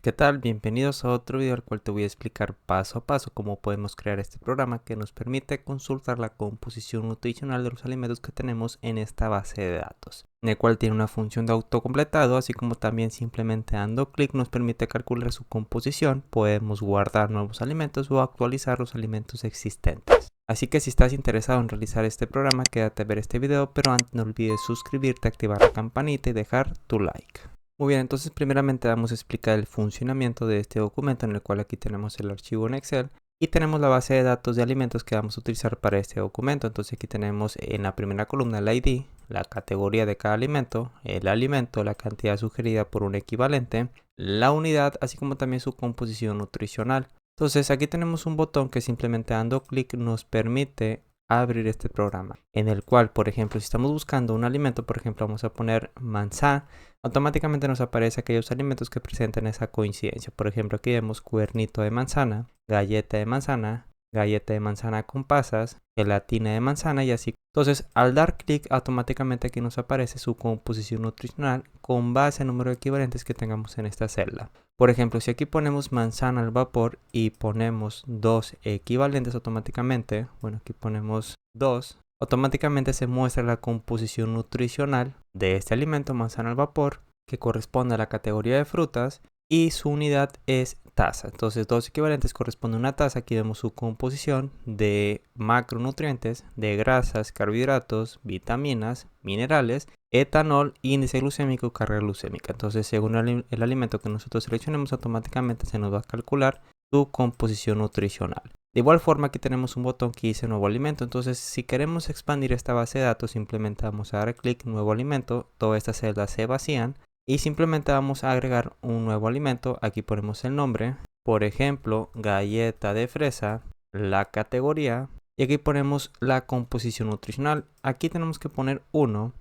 ¿Qué tal? Bienvenidos a otro video al cual te voy a explicar paso a paso cómo podemos crear este programa que nos permite consultar la composición nutricional de los alimentos que tenemos en esta base de datos, en el cual tiene una función de autocompletado, así como también simplemente dando clic nos permite calcular su composición. Podemos guardar nuevos alimentos o actualizar los alimentos existentes. Así que si estás interesado en realizar este programa, quédate a ver este video, pero antes no olvides suscribirte, activar la campanita y dejar tu like. Muy bien, entonces primeramente vamos a explicar el funcionamiento de este documento, en el cual aquí tenemos el archivo en Excel y tenemos la base de datos de alimentos que vamos a utilizar para este documento. Entonces aquí tenemos en la primera columna el ID, la categoría de cada alimento, el alimento, la cantidad sugerida por un equivalente, la unidad, así como también su composición nutricional. Entonces aquí tenemos un botón que simplemente dando clic nos permite abrir este programa, en el cual, por ejemplo, si estamos buscando un alimento, por ejemplo, vamos a poner manzana, automáticamente nos aparece aquellos alimentos que presentan esa coincidencia. Por ejemplo, aquí vemos cuernito de manzana, galleta de manzana con pasas, gelatina de manzana y así. Entonces, al dar clic, automáticamente aquí nos aparece su composición nutricional con base al número de equivalentes que tengamos en esta celda. Por ejemplo, si aquí ponemos manzana al vapor y ponemos 2 equivalentes automáticamente, bueno, aquí ponemos 2, automáticamente se muestra la composición nutricional de este alimento, manzana al vapor, que corresponde a la categoría de frutas y su unidad es taza. Entonces 2 equivalentes corresponde a una taza. Aquí vemos su composición de macronutrientes, de grasas, carbohidratos, vitaminas, minerales, etanol, índice glucémico y carga glucémica. Entonces según el alimento que nosotros seleccionemos, automáticamente se nos va a calcular su composición nutricional. De igual forma, aquí tenemos un botón que dice nuevo alimento. Entonces si queremos expandir esta base de datos, simplemente vamos a dar clic nuevo alimento. Todas estas celdas se vacían y simplemente vamos a agregar un nuevo alimento. Aquí ponemos el nombre, por ejemplo, galleta de fresa, la categoría, y aquí ponemos la composición nutricional. Aquí tenemos que poner 1,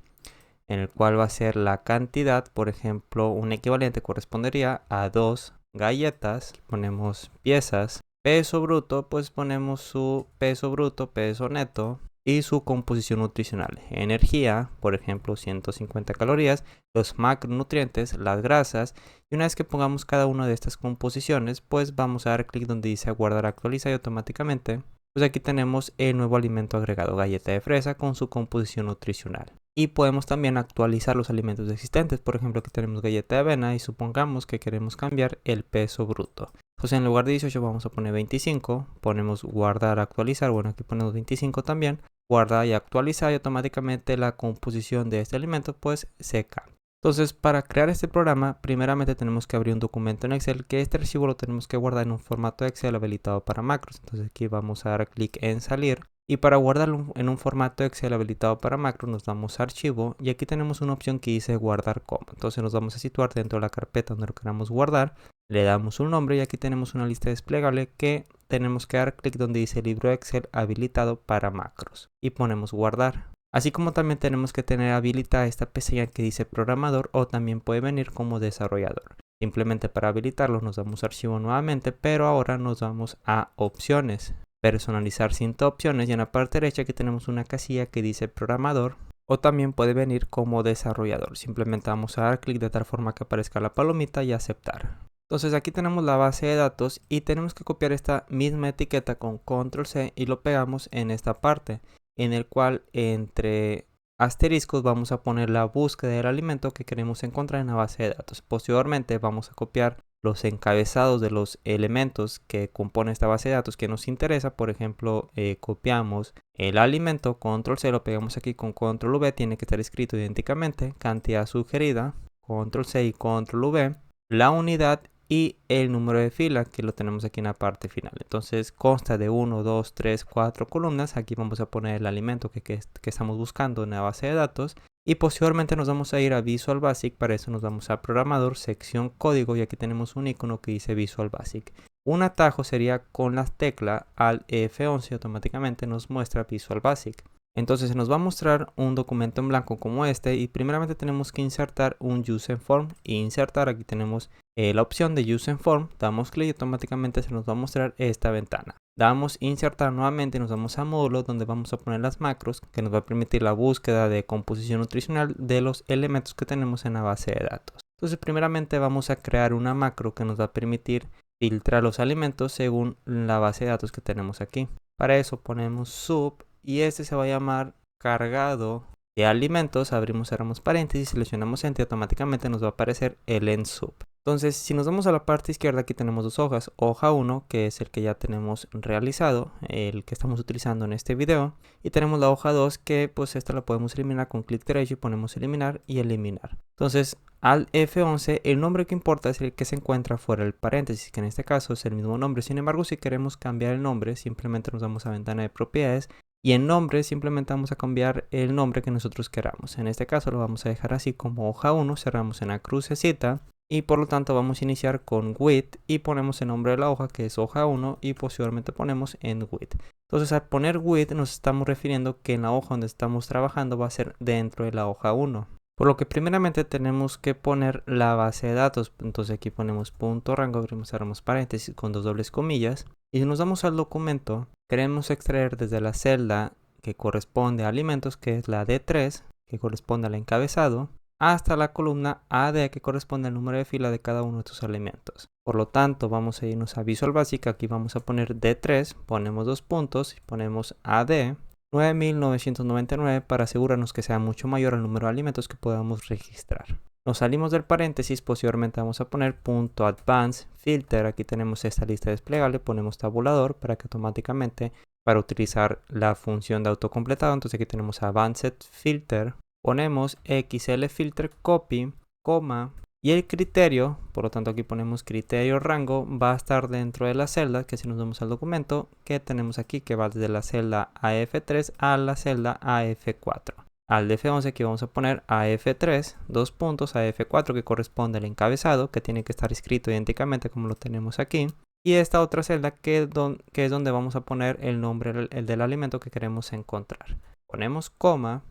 en el cual va a ser la cantidad. Por ejemplo, un equivalente correspondería a 2 galletas. Aquí ponemos piezas. Peso bruto, pues ponemos su peso bruto, peso neto y su composición nutricional. Energía, por ejemplo, 150 calorías, los macronutrientes, las grasas. Y una vez que pongamos cada una de estas composiciones, pues vamos a dar clic donde dice guardar, actualizar, y automáticamente pues aquí tenemos el nuevo alimento agregado, galleta de fresa, con su composición nutricional. Y podemos también actualizar los alimentos existentes. Por ejemplo, aquí tenemos galleta de avena y supongamos que queremos cambiar el peso bruto. Entonces en lugar de 18 vamos a poner 25, ponemos guardar, actualizar, bueno, aquí ponemos 25 también, guardar y actualizar, y automáticamente la composición de este alimento pues se cambia. Entonces, para crear este programa, primeramente tenemos que abrir un documento en Excel, que este archivo lo tenemos que guardar en un formato de Excel habilitado para macros. Entonces aquí vamos a dar clic en salir. Y para guardarlo en un formato Excel habilitado para macros, nos damos a archivo y aquí tenemos una opción que dice guardar como. Entonces nos vamos a situar dentro de la carpeta donde lo queramos guardar, le damos un nombre y aquí tenemos una lista desplegable que tenemos que dar clic donde dice libro Excel habilitado para macros y ponemos guardar. Así como también tenemos que tener habilitada esta pestaña que dice programador, o también puede venir como desarrollador. Simplemente para habilitarlo nos damos a archivo nuevamente, pero ahora nos vamos a opciones, personalizar sin opciones, y en la parte derecha aquí tenemos una casilla que dice programador, o también puede venir como desarrollador. Simplemente vamos a dar clic de tal forma que aparezca la palomita y aceptar. Entonces aquí tenemos la base de datos y tenemos que copiar esta misma etiqueta con control C y lo pegamos en esta parte, en el cual entre asteriscos vamos a poner la búsqueda del alimento que queremos encontrar en la base de datos. Posteriormente vamos a copiar los encabezados de los elementos que componen esta base de datos que nos interesa. Por ejemplo, copiamos el alimento, control C, lo pegamos aquí con control V, tiene que estar escrito idénticamente, cantidad sugerida, control C y control V, la unidad y el número de fila, que lo tenemos aquí en la parte final. Entonces consta de 1, 2, 3, 4 columnas. Aquí vamos a poner el alimento que estamos buscando en la base de datos. Y posteriormente nos vamos a ir a Visual Basic. Para eso nos vamos a programador, sección código, y aquí tenemos un icono que dice Visual Basic. Un atajo sería con la tecla Alt F11 y automáticamente nos muestra Visual Basic. Entonces se nos va a mostrar un documento en blanco como este y primeramente tenemos que insertar un Use Form. Y insertar, aquí tenemos la opción de Use Form, damos clic y automáticamente se nos va a mostrar esta ventana. Damos insertar nuevamente y nos vamos a módulo donde vamos a poner las macros que nos va a permitir la búsqueda de composición nutricional de los elementos que tenemos en la base de datos. Entonces primeramente vamos a crear una macro que nos va a permitir filtrar los alimentos según la base de datos que tenemos aquí. Para eso ponemos sub y este se va a llamar cargado de alimentos. Abrimos, cerramos paréntesis, seleccionamos enter y automáticamente nos va a aparecer el end sub. Entonces, si nos vamos a la parte izquierda, aquí tenemos dos hojas. Hoja 1, que es el que ya tenemos realizado, el que estamos utilizando en este video. Y tenemos la hoja 2, que pues esta la podemos eliminar con clic derecho y ponemos eliminar y eliminar. Entonces, al F11, el nombre que importa es el que se encuentra fuera del paréntesis, que en este caso es el mismo nombre. Sin embargo, si queremos cambiar el nombre, simplemente nos vamos a ventana de propiedades. Y en nombre simplemente vamos a cambiar el nombre que nosotros queramos. En este caso lo vamos a dejar así como hoja 1, cerramos en la crucecita. Y por lo tanto vamos a iniciar con width y ponemos el nombre de la hoja que es hoja 1 y posteriormente ponemos end width. Entonces al poner width nos estamos refiriendo que en la hoja donde estamos trabajando va a ser dentro de la hoja 1. Por lo que primeramente tenemos que poner la base de datos. Entonces aquí ponemos punto rango, abrimos, cerramos paréntesis con dos dobles comillas. Y si nos vamos al documento, queremos extraer desde la celda que corresponde a alimentos, que es la D3, que corresponde al encabezado, hasta la columna AD que corresponde al número de fila de cada uno de estos elementos. Por lo tanto, vamos a irnos a Visual Basic, aquí vamos a poner D3, ponemos dos puntos y ponemos AD 9999 para asegurarnos que sea mucho mayor el número de alimentos que podamos registrar. Nos salimos del paréntesis, posteriormente vamos a poner punto advanced filter, aquí tenemos esta lista desplegable, ponemos tabulador para que automáticamente, para utilizar la función de autocompletado, entonces aquí tenemos advanced filter, ponemos XL filter copy, coma, y el criterio, por lo tanto aquí ponemos criterio rango, va a estar dentro de la celda, que si nos vamos al documento, que tenemos aquí, que va desde la celda AF3 a la celda AF4. Al de F11 aquí vamos a poner AF3, dos puntos, AF4 que corresponde al encabezado, que tiene que estar escrito idénticamente como lo tenemos aquí. Y esta otra celda que es donde vamos a poner el nombre el del alimento que queremos encontrar. Ponemos coma,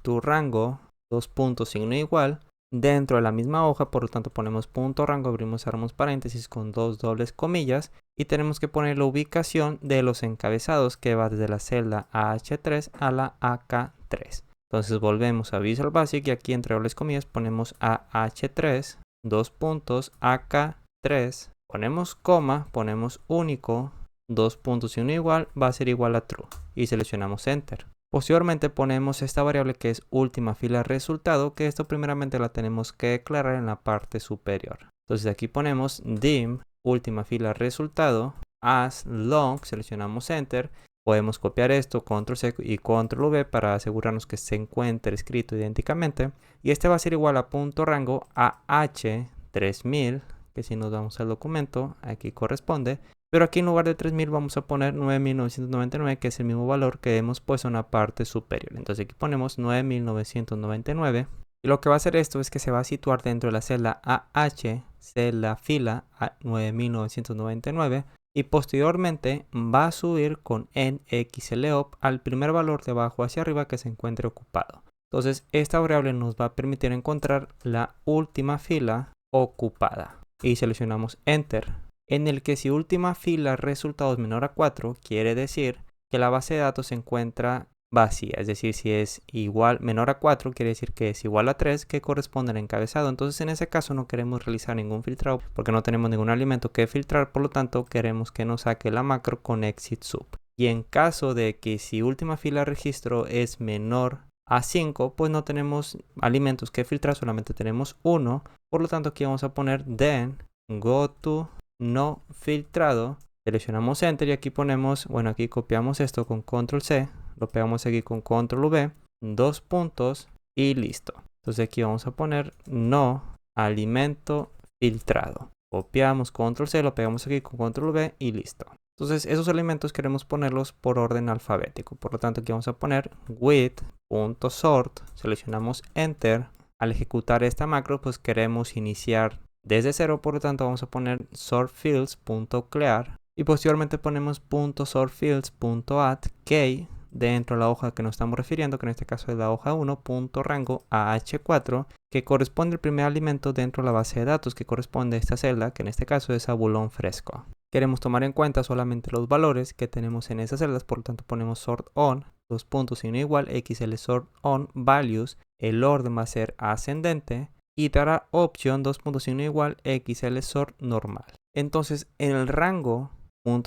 tu rango, dos puntos, signo igual, dentro de la misma hoja, por lo tanto ponemos punto rango, abrimos, cerramos paréntesis con dos dobles comillas y tenemos que poner la ubicación de los encabezados que va desde la celda AH3 a la AK3. Entonces volvemos a Visual Basic y aquí entre dobles comillas ponemos AH3, dos puntos, AK3, ponemos coma, ponemos único, dos puntos y uno igual, va a ser igual a true y seleccionamos enter. Posteriormente ponemos esta variable que es última fila resultado, que esto primeramente la tenemos que declarar en la parte superior. Entonces aquí ponemos dim última fila resultado as long, seleccionamos enter. Podemos copiar esto, control C y control V para asegurarnos que se encuentre escrito idénticamente. Y este va a ser igual a punto rango a H3000, que si nos vamos al documento, aquí corresponde. Pero aquí en lugar de 3000 vamos a poner 9999, que es el mismo valor que hemos puesto en la parte superior. Entonces aquí ponemos 9999. Y lo que va a hacer esto es que se va a situar dentro de la celda AH, celda fila a 9999. Y posteriormente va a subir con en XLOP al primer valor de abajo hacia arriba que se encuentre ocupado. Entonces esta variable nos va a permitir encontrar la última fila ocupada. Y seleccionamos enter. En el que si última fila resultados menor a 4 quiere decir que la base de datos se encuentra vacía, es decir, si es igual menor a 4 quiere decir que es igual a 3 que corresponde al encabezado. Entonces en ese caso no queremos realizar ningún filtrado porque no tenemos ningún alimento que filtrar, por lo tanto queremos que nos saque la macro con exit sub. Y en caso de que si última fila registro es menor a 5, pues no tenemos alimentos que filtrar, solamente tenemos uno, por lo tanto aquí vamos a poner then go to no filtrado, seleccionamos enter y aquí ponemos, bueno, aquí copiamos esto con control C, lo pegamos aquí con control V, dos puntos y listo. Entonces aquí vamos a poner no alimento filtrado, copiamos control C, lo pegamos aquí con control V y listo. Entonces esos elementos queremos ponerlos por orden alfabético, por lo tanto aquí vamos a poner with.sort, seleccionamos enter. Al ejecutar esta macro pues queremos iniciar desde cero, por lo tanto vamos a poner sortfields.clear y posteriormente ponemos .sortfields.add key dentro de la hoja que nos estamos refiriendo, que en este caso es la hoja 1, rango a H4, que corresponde al primer alimento dentro de la base de datos que corresponde a esta celda, que en este caso es abulón fresco. Queremos tomar en cuenta solamente los valores que tenemos en esas celdas, por lo tanto ponemos sort on, dos puntos y uno igual, XL sort on values, el orden va a ser ascendente. y dará opción signo igual XL sort normal. Entonces en el rango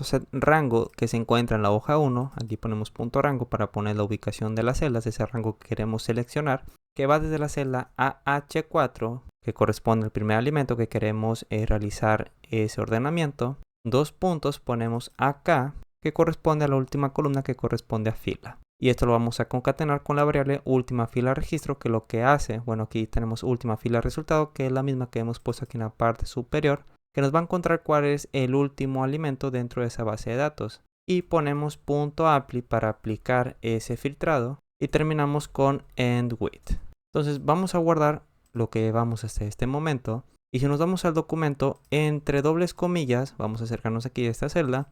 .set rango que se encuentra en la hoja 1, aquí ponemos punto rango para poner la ubicación de las celdas, ese rango que queremos seleccionar, que va desde la celda AH4, que corresponde al primer alimento que queremos realizar ese ordenamiento. 2 puntos ponemos acá, que corresponde a la última columna que corresponde a fila. Y esto lo vamos a concatenar con la variable última fila registro, que lo que hace, bueno, aquí tenemos última fila resultado, que es la misma que hemos puesto aquí en la parte superior, que nos va a encontrar cuál es el último alimento dentro de esa base de datos. Y ponemos .apply para aplicar ese filtrado y terminamos con end with. Entonces vamos a guardar lo que llevamos hasta este momento. Y si nos vamos al documento, entre dobles comillas, vamos a acercarnos aquí a esta celda,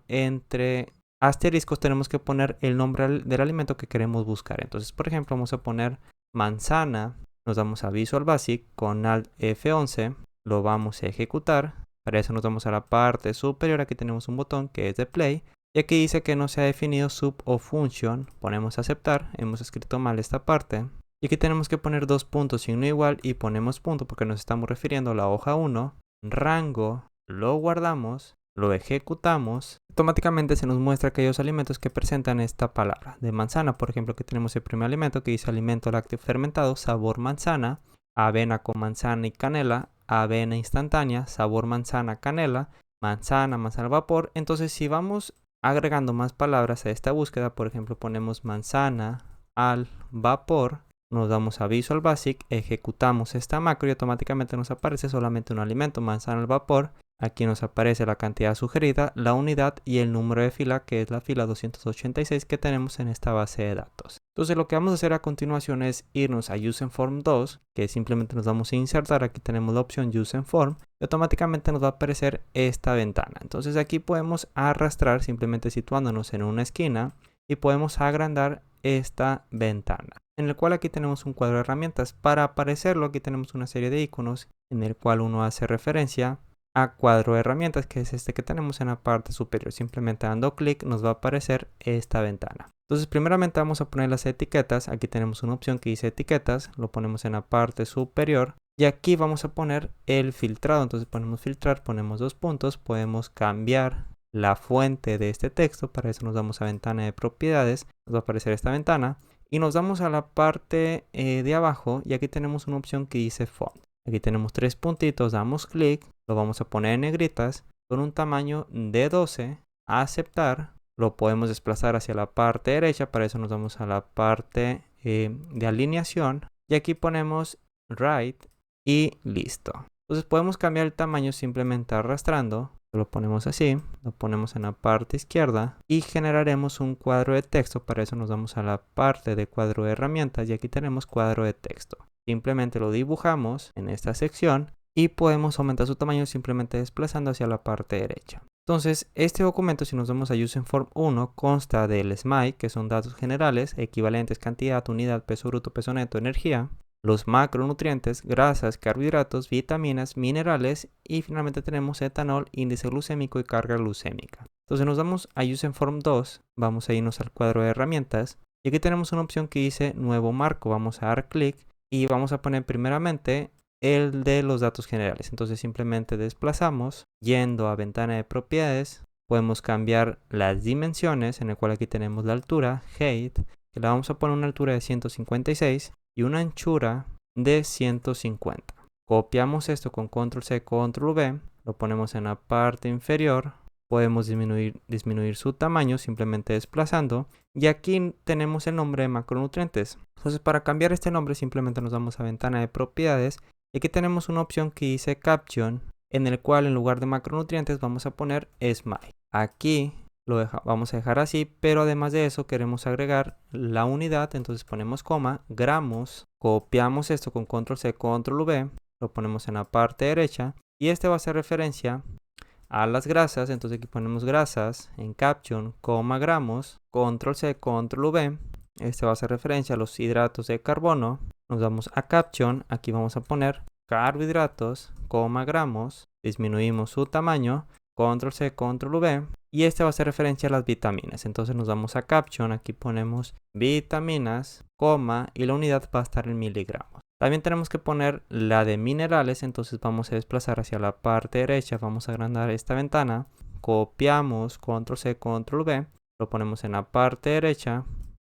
entre asteriscos tenemos que poner el nombre del alimento que queremos buscar. Entonces, por ejemplo, vamos a poner manzana, nos vamos a Visual Basic con Alt F11, lo vamos a ejecutar. Para eso nos vamos a la parte superior, aquí tenemos un botón que es de play. Y aquí dice que no se ha definido sub o function, ponemos aceptar, hemos escrito mal esta parte. Y aquí tenemos que poner signo igual y ponemos punto porque nos estamos refiriendo a la hoja 1, rango, lo guardamos, lo ejecutamos. Automáticamente se nos muestra aquellos alimentos que presentan esta palabra. De manzana, por ejemplo, que tenemos el primer alimento que dice alimento lácteo fermentado, sabor manzana, avena con manzana y canela, avena instantánea, sabor manzana, canela, manzana al vapor. Entonces si vamos agregando más palabras a esta búsqueda, por ejemplo ponemos manzana al vapor, nos vamos a Visual Basic, ejecutamos esta macro y automáticamente nos aparece solamente un alimento, manzana al vapor. Aquí nos aparece la cantidad sugerida, la unidad y el número de fila, que es la fila 286 que tenemos en esta base de datos. Entonces lo que vamos a hacer a continuación es irnos a UseInform 2, que simplemente nos vamos a insertar. Aquí tenemos la opción UseInform y automáticamente nos va a aparecer esta ventana. Entonces aquí podemos arrastrar simplemente situándonos en una esquina y podemos agrandar esta ventana, en el cual aquí tenemos un cuadro de herramientas. Para aparecerlo aquí tenemos una serie de iconos en el cual uno hace referencia a cuadro de herramientas, que es este que tenemos en la parte superior. Simplemente dando clic nos va a aparecer esta ventana. Entonces primeramente vamos a poner las etiquetas. Aquí tenemos una opción que dice etiquetas, lo ponemos en la parte superior y aquí vamos a poner el filtrado. Entonces ponemos filtrar, ponemos 2 puntos, podemos cambiar la fuente de este texto. Para eso nos damos a ventana de propiedades, nos va a aparecer esta ventana y nos damos a la parte de abajo y aquí tenemos una opción que dice font. Aquí tenemos 3 puntitos, damos clic, lo vamos a poner en negritas con un tamaño de 12, a aceptar, lo podemos desplazar hacia la parte derecha. Para eso nos vamos a la parte de alineación y aquí ponemos right y listo. Entonces podemos cambiar el tamaño simplemente arrastrando, lo ponemos así, lo ponemos en la parte izquierda y generaremos un cuadro de texto. Para eso nos vamos a la parte de cuadro de herramientas y aquí tenemos cuadro de texto. Simplemente lo dibujamos en esta sección y podemos aumentar su tamaño simplemente desplazando hacia la parte derecha. Entonces este documento, si nos vamos a UseInform 1, consta del SMI, que son datos generales, equivalentes, cantidad, unidad, peso bruto, peso neto, energía, los macronutrientes, grasas, carbohidratos, vitaminas, minerales y finalmente tenemos etanol, índice glucémico y carga glucémica. Entonces nos vamos a UseInform 2, vamos a irnos al cuadro de herramientas y aquí tenemos una opción que dice nuevo marco. Vamos a dar clic y vamos a poner primeramente el de los datos generales. Entonces simplemente desplazamos yendo a ventana de propiedades. Podemos cambiar las dimensiones, en el cual aquí tenemos la altura, height, que la vamos a poner una altura de 156 y una anchura de 150. Copiamos esto con control C, control V, lo ponemos en la parte inferior. Podemos disminuir su tamaño simplemente desplazando. Y aquí tenemos el nombre de macronutrientes. Entonces para cambiar este nombre simplemente nos vamos a ventana de propiedades. Y aquí tenemos una opción que dice caption, en el cual en lugar de macronutrientes vamos a poner SMI. Aquí lo vamos a dejar así, pero además de eso queremos agregar la unidad. Entonces ponemos coma, gramos. Copiamos esto con control C, control V. Lo ponemos en la parte derecha. Y este va a hacer referencia a las grasas. Entonces aquí ponemos grasas en caption, coma, gramos, control C, control V. Este va a hacer referencia a los hidratos de carbono. Nos vamos a caption, aquí vamos a poner carbohidratos, coma, gramos, disminuimos su tamaño, control C, control V. Y este va a hacer referencia a las vitaminas. Entonces nos vamos a caption, aquí ponemos vitaminas, coma, y la unidad va a estar en miligramos. También tenemos que poner la de minerales, entonces vamos a desplazar hacia la parte derecha, vamos a agrandar esta ventana, copiamos, control C, control V, lo ponemos en la parte derecha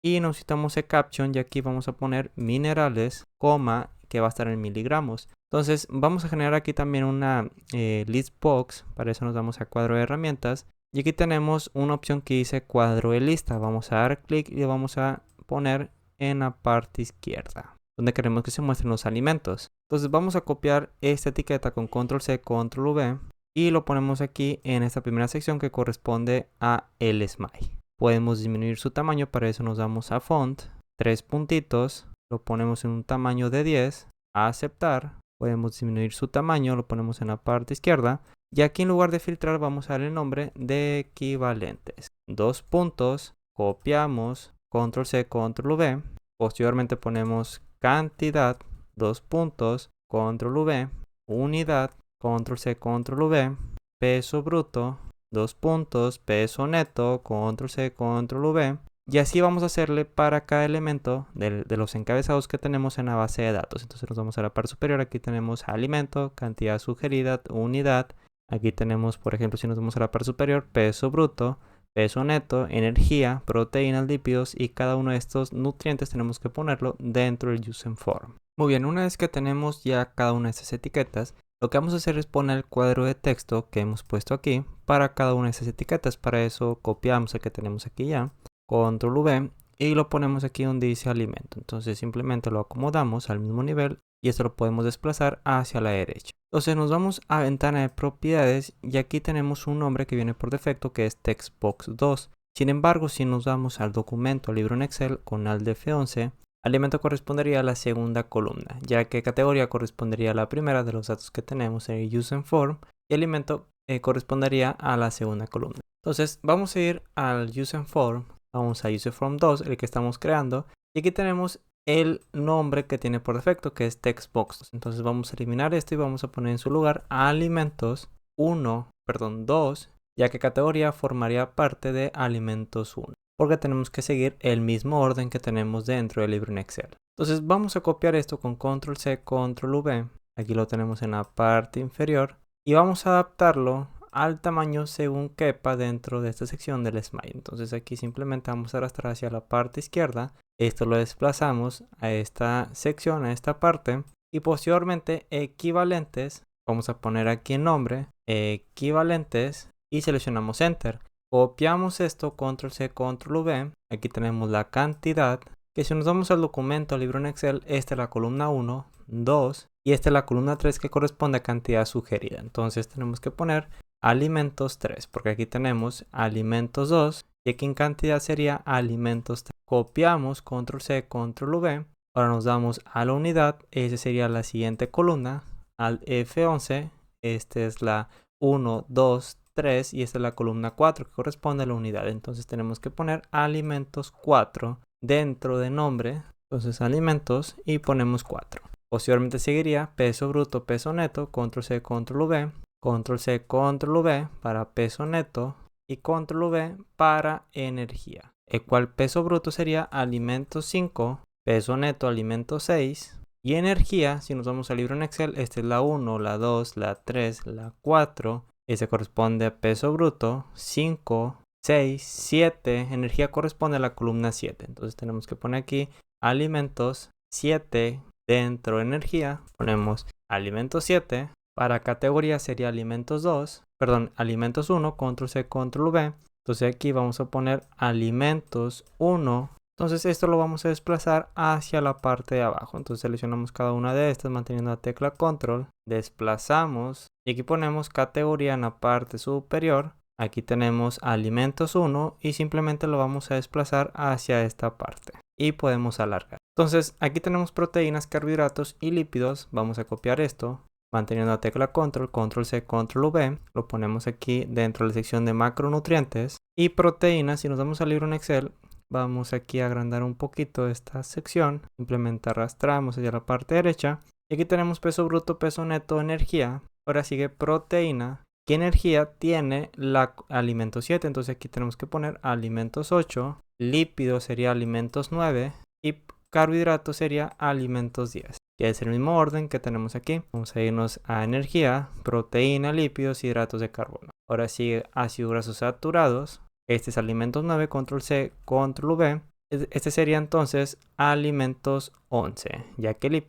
y necesitamos el caption y aquí vamos a poner minerales, coma, que va a estar en miligramos. Entonces vamos a generar aquí también una list box, para eso nos vamos a cuadro de herramientas y aquí tenemos una opción que dice cuadro de lista. Vamos a dar clic y lo vamos a poner en la parte izquierda, donde queremos que se muestren los alimentos. Entonces vamos a copiar esta etiqueta con control C, control V y lo ponemos aquí en esta primera sección que corresponde a el SMILE. Podemos disminuir su tamaño, para eso nos damos a font, 3 puntitos, lo ponemos en un tamaño de 10, a aceptar, podemos disminuir su tamaño, lo ponemos en la parte izquierda y aquí en lugar de filtrar vamos a dar el nombre de equivalentes. 2 puntos, copiamos, control C, control V, posteriormente ponemos cantidad, 2 puntos, control V, unidad, control C, control V, peso bruto, 2 puntos, peso neto, control C, control V. Y así vamos a hacerle para cada elemento de los encabezados que tenemos en la base de datos. Entonces nos vamos a la parte superior, aquí tenemos alimento, cantidad sugerida, unidad. Aquí tenemos, por ejemplo, si nos vamos a la parte superior, peso bruto, peso neto, energía, proteínas, lípidos y cada uno de estos nutrientes tenemos que ponerlo dentro del using form. Muy bien, una vez que tenemos ya cada una de estas etiquetas, lo que vamos a hacer es poner el cuadro de texto que hemos puesto aquí para cada una de esas etiquetas. Para eso copiamos el que tenemos aquí ya, control V, y lo ponemos aquí donde dice alimento. Entonces simplemente lo acomodamos al mismo nivel y esto lo podemos desplazar hacia la derecha. Entonces nos vamos a ventana de propiedades y aquí tenemos un nombre que viene por defecto que es textbox 2. Sin embargo, si nos vamos al documento, al libro en Excel con alt F11, alimento correspondería a la segunda columna, ya que categoría correspondería a la primera de los datos que tenemos en el using form y alimento correspondería a la segunda columna. Entonces vamos a ir al using form, vamos a using form 2, el que estamos creando, y aquí tenemos el nombre que tiene por defecto que es textbox. Entonces vamos a eliminar esto y vamos a poner en su lugar alimentos 2, ya que categoría formaría parte de alimentos 1. Porque tenemos que seguir el mismo orden que tenemos dentro del libro en Excel. Entonces vamos a copiar esto con control C, control V. Aquí lo tenemos en la parte inferior. Y vamos a adaptarlo al tamaño según quepa dentro de esta sección del SMILE. Entonces aquí simplemente vamos a arrastrar hacia la parte izquierda. Esto lo desplazamos a esta sección, a esta parte. Y posteriormente equivalentes. Vamos a poner aquí el nombre, equivalentes. Y seleccionamos Enter. Copiamos esto, control C, control V. Aquí tenemos la cantidad, que si nos vamos al documento, al libro en Excel, esta es la columna 1, 2 y esta es la columna 3 que corresponde a cantidad sugerida. Entonces tenemos que poner alimentos 3, porque aquí tenemos alimentos 2 y aquí en cantidad sería alimentos 3. Copiamos, control C, control V. Ahora nos damos a la unidad, esa sería la siguiente columna, al F11, esta es la 1, 2, 3 y esta es la columna 4 que corresponde a la unidad. Entonces tenemos que poner alimentos 4 dentro de nombre. Entonces alimentos y ponemos 4. Posteriormente seguiría peso bruto, peso neto, control C, control V, control C, control V para peso neto y control V para energía. El cual peso bruto sería alimentos 5, peso neto alimentos 6 y energía, si nos vamos al libro en Excel, esta es la 1, la 2, la 3, la 4. Ese corresponde a peso bruto, 5, 6, 7. Energía corresponde a la columna 7. Entonces tenemos que poner aquí alimentos 7 dentro de energía. Ponemos alimentos 7. Para categoría sería alimentos 1, control C, control V. Entonces aquí vamos a poner alimentos 1. Entonces esto lo vamos a desplazar hacia la parte de abajo. Entonces seleccionamos cada una de estas manteniendo la tecla control. Desplazamos y aquí ponemos categoría en la parte superior. Aquí tenemos alimentos 1 y simplemente lo vamos a desplazar hacia esta parte. Y podemos alargar. Entonces aquí tenemos proteínas, carbohidratos y lípidos. Vamos a copiar esto. Manteniendo la tecla control, control C, control V. Lo ponemos aquí dentro de la sección de macronutrientes. Y proteínas, si nos damos al libro en Excel. Vamos aquí a agrandar un poquito esta sección. Simplemente arrastramos hacia la parte derecha. Y aquí tenemos peso bruto, peso neto, energía. Ahora sigue proteína. ¿Qué energía tiene la alimento 7? Entonces aquí tenemos que poner alimentos 8. Lípido sería alimentos 9. Y carbohidratos sería alimentos 10. que es el mismo orden que tenemos aquí. Vamos a irnos a energía, proteína, lípidos, hidratos de carbono. Ahora sigue ácidos grasos saturados. Este es alimentos 9, control C, control V. Este sería entonces alimentos 11, ya que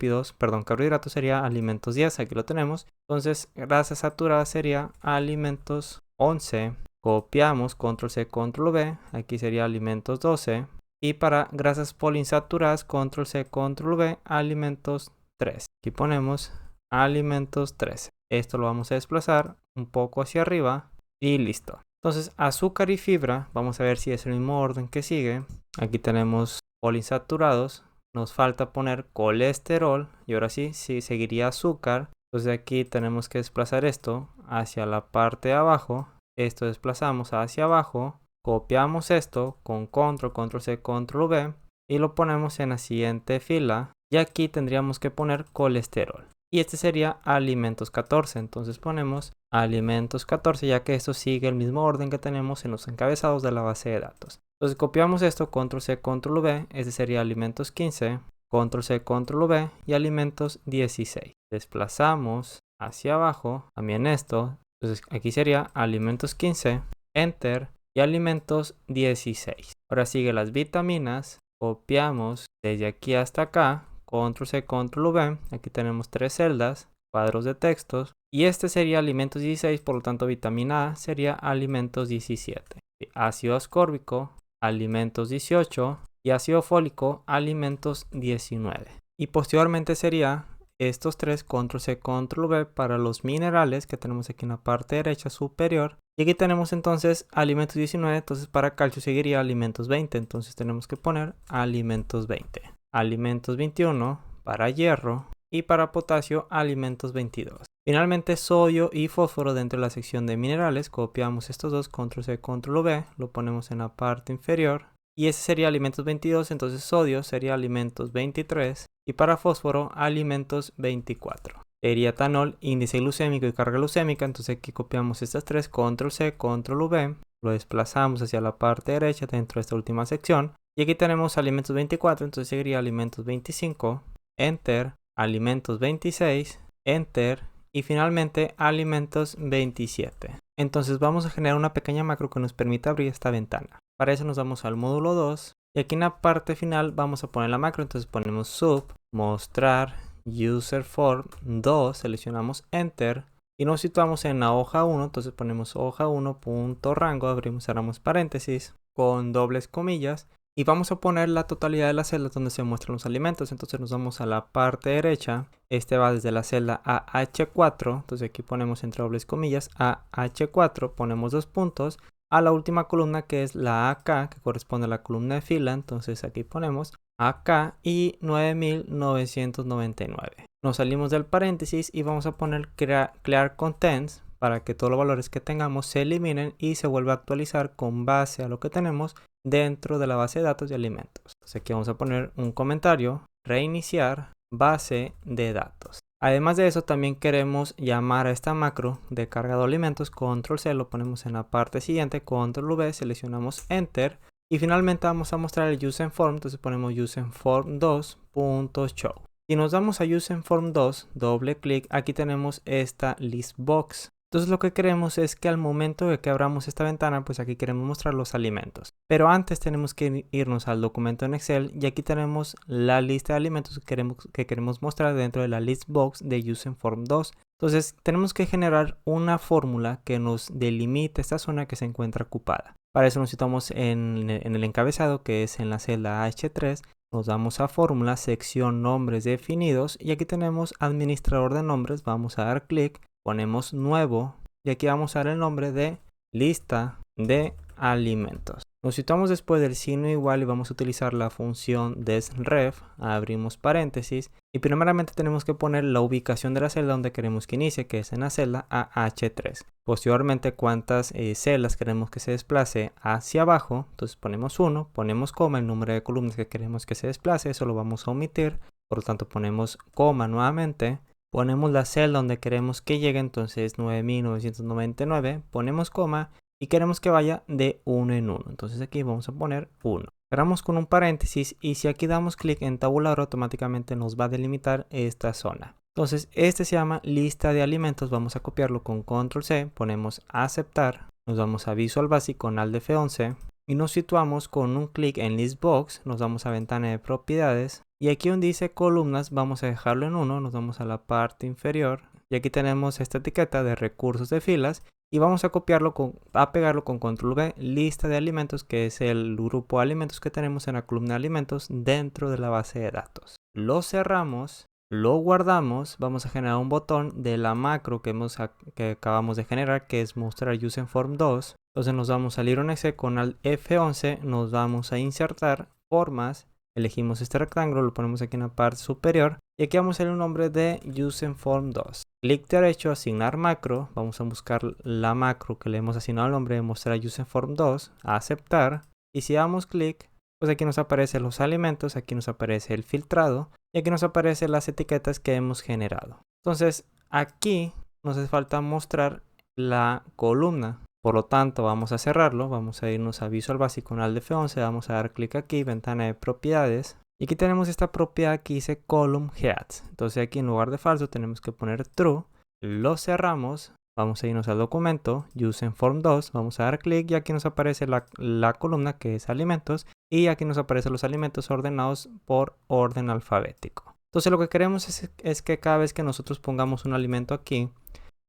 carbohidratos sería alimentos 10, aquí lo tenemos. Entonces grasas saturadas sería alimentos 11. Copiamos control C, control V, aquí sería alimentos 12. Y para grasas poliinsaturadas, control C, control V, alimentos 3. Aquí ponemos alimentos 13. Esto lo vamos a desplazar un poco hacia arriba y listo. Entonces azúcar y fibra, vamos a ver si es el mismo orden que sigue. Aquí tenemos poliinsaturados, nos falta poner colesterol y ahora sí seguiría azúcar. Entonces aquí tenemos que desplazar esto hacia la parte de abajo. Esto desplazamos hacia abajo, copiamos esto con control C, control V y lo ponemos en la siguiente fila. Y aquí tendríamos que poner colesterol. Y este sería alimentos 14. Entonces ponemos alimentos 14 ya que esto sigue el mismo orden que tenemos en los encabezados de la base de datos. Entonces copiamos esto, control C, control V. Este sería alimentos 15, control C, control V y alimentos 16. Desplazamos hacia abajo también esto. Entonces aquí sería alimentos 15, enter y alimentos 16. Ahora sigue las vitaminas. Copiamos desde aquí hasta acá. Control C, control V, aquí tenemos 3 celdas, cuadros de textos, y este sería alimentos 16, por lo tanto vitamina A sería alimentos 17. Ácido ascórbico, alimentos 18, y ácido fólico, alimentos 19. Y posteriormente sería estos 3, control C, control V, para los minerales que tenemos aquí en la parte derecha superior. Y aquí tenemos entonces alimentos 19, entonces para calcio seguiría alimentos 20, entonces tenemos que poner alimentos 20. Alimentos 21 para hierro y para potasio alimentos 22. Finalmente sodio y fósforo dentro de la sección de minerales. Copiamos estos dos, control C, control V, lo ponemos en la parte inferior y ese sería alimentos 22, entonces sodio sería alimentos 23 y para fósforo alimentos 24. Sería etanol, índice glucémico y carga glucémica, entonces aquí copiamos estas tres, control C, control V, lo desplazamos hacia la parte derecha dentro de esta última sección. Y aquí tenemos alimentos 24, entonces seguiría alimentos 25, enter, alimentos 26, enter y finalmente alimentos 27. Entonces vamos a generar una pequeña macro que nos permita abrir esta ventana. Para eso nos vamos al módulo 2 y aquí en la parte final vamos a poner la macro, entonces ponemos sub, mostrar, user form 2, seleccionamos enter y nos situamos en la hoja 1, entonces ponemos hoja 1.rango, abrimos, cerramos paréntesis con dobles comillas. Y vamos a poner la totalidad de las celdas donde se muestran los alimentos. Entonces nos vamos a la parte derecha. Este va desde la celda AH4. Entonces aquí ponemos entre dobles comillas AH4. Ponemos 2 puntos. A la última columna que es la AK, que corresponde a la columna de fila. Entonces aquí ponemos AK y 9999. Nos salimos del paréntesis y vamos a poner clear contents para que todos los valores que tengamos se eliminen y se vuelva a actualizar con base a lo que tenemos dentro de la base de datos de alimentos. Entonces aquí vamos a poner un comentario, reiniciar base de datos. Además de eso también queremos llamar a esta macro de cargado de alimentos, control C, lo ponemos en la parte siguiente, control V, seleccionamos enter y finalmente vamos a mostrar el useInform, entonces ponemos useInform2.show. Si nos damos a useInform2, doble clic, aquí tenemos esta listbox. Entonces lo que queremos es que al momento de que abramos esta ventana, pues aquí queremos mostrar los alimentos. Pero antes tenemos que irnos al documento en Excel y aquí tenemos la lista de alimentos que queremos mostrar dentro de la listbox de useInform2. Entonces tenemos que generar una fórmula que nos delimite esta zona que se encuentra ocupada. Para eso nos situamos en el encabezado que es en la celda H3. Nos damos a fórmula, sección nombres definidos y aquí tenemos administrador de nombres. Vamos a dar clic. Ponemos nuevo y aquí vamos a dar el nombre de lista de alimentos. Nos situamos después del signo igual y vamos a utilizar la función desref. Abrimos paréntesis y primeramente tenemos que poner la ubicación de la celda donde queremos que inicie, que es en la celda AH3. Posteriormente cuántas celdas queremos que se desplace hacia abajo. Entonces ponemos 1, ponemos coma, el número de columnas que queremos que se desplace, eso lo vamos a omitir. Por lo tanto ponemos coma nuevamente. Ponemos la celda donde queremos que llegue, entonces 9999, ponemos coma y queremos que vaya de 1 en 1. Entonces aquí vamos a poner 1. cerramos con un paréntesis y si aquí damos clic en tabulador automáticamente nos va a delimitar esta zona. Entonces este se llama lista de alimentos, vamos a copiarlo con control C, ponemos aceptar, nos vamos a Visual Basic con Alt F11 y nos situamos con un clic en List Box, nos vamos a ventana de propiedades y aquí donde dice columnas vamos a dejarlo en 1, nos vamos a la parte inferior y aquí tenemos esta etiqueta de recursos de filas y vamos a copiarlo, a pegarlo con control V, lista de alimentos, que es el grupo de alimentos que tenemos en la columna de alimentos dentro de la base de datos. Lo cerramos, lo guardamos, vamos a generar un botón de la macro que acabamos de generar, que es mostrar UseInform 2. Entonces nos vamos al iron exe con Alt F11, nos vamos a insertar formas, elegimos este rectángulo, lo ponemos aquí en la parte superior y aquí vamos a darle un nombre de UseInform 2. Clic derecho, asignar macro, vamos a buscar la macro que le hemos asignado el nombre de mostrar UseInform 2, aceptar y si damos clic, pues aquí nos aparecen los alimentos, aquí nos aparece el filtrado y aquí nos aparecen las etiquetas que hemos generado. Entonces aquí nos hace falta mostrar la columna. Por lo tanto, vamos a cerrarlo, vamos a irnos a Visual Basic con Alt F11, vamos a dar clic aquí, ventana de propiedades. Y aquí tenemos esta propiedad que dice column heads. Entonces aquí en lugar de falso tenemos que poner true. Lo cerramos, vamos a irnos al documento, UseInform 2, vamos a dar clic y aquí nos aparece la columna que es alimentos. Y aquí nos aparecen los alimentos ordenados por orden alfabético. Entonces lo que queremos es que cada vez que nosotros pongamos un alimento aquí,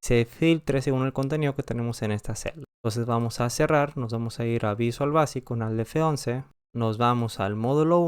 se filtre según el contenido que tenemos en esta celda. Entonces vamos a cerrar, nos vamos a ir a Visual Basic con Alt F11, nos vamos al módulo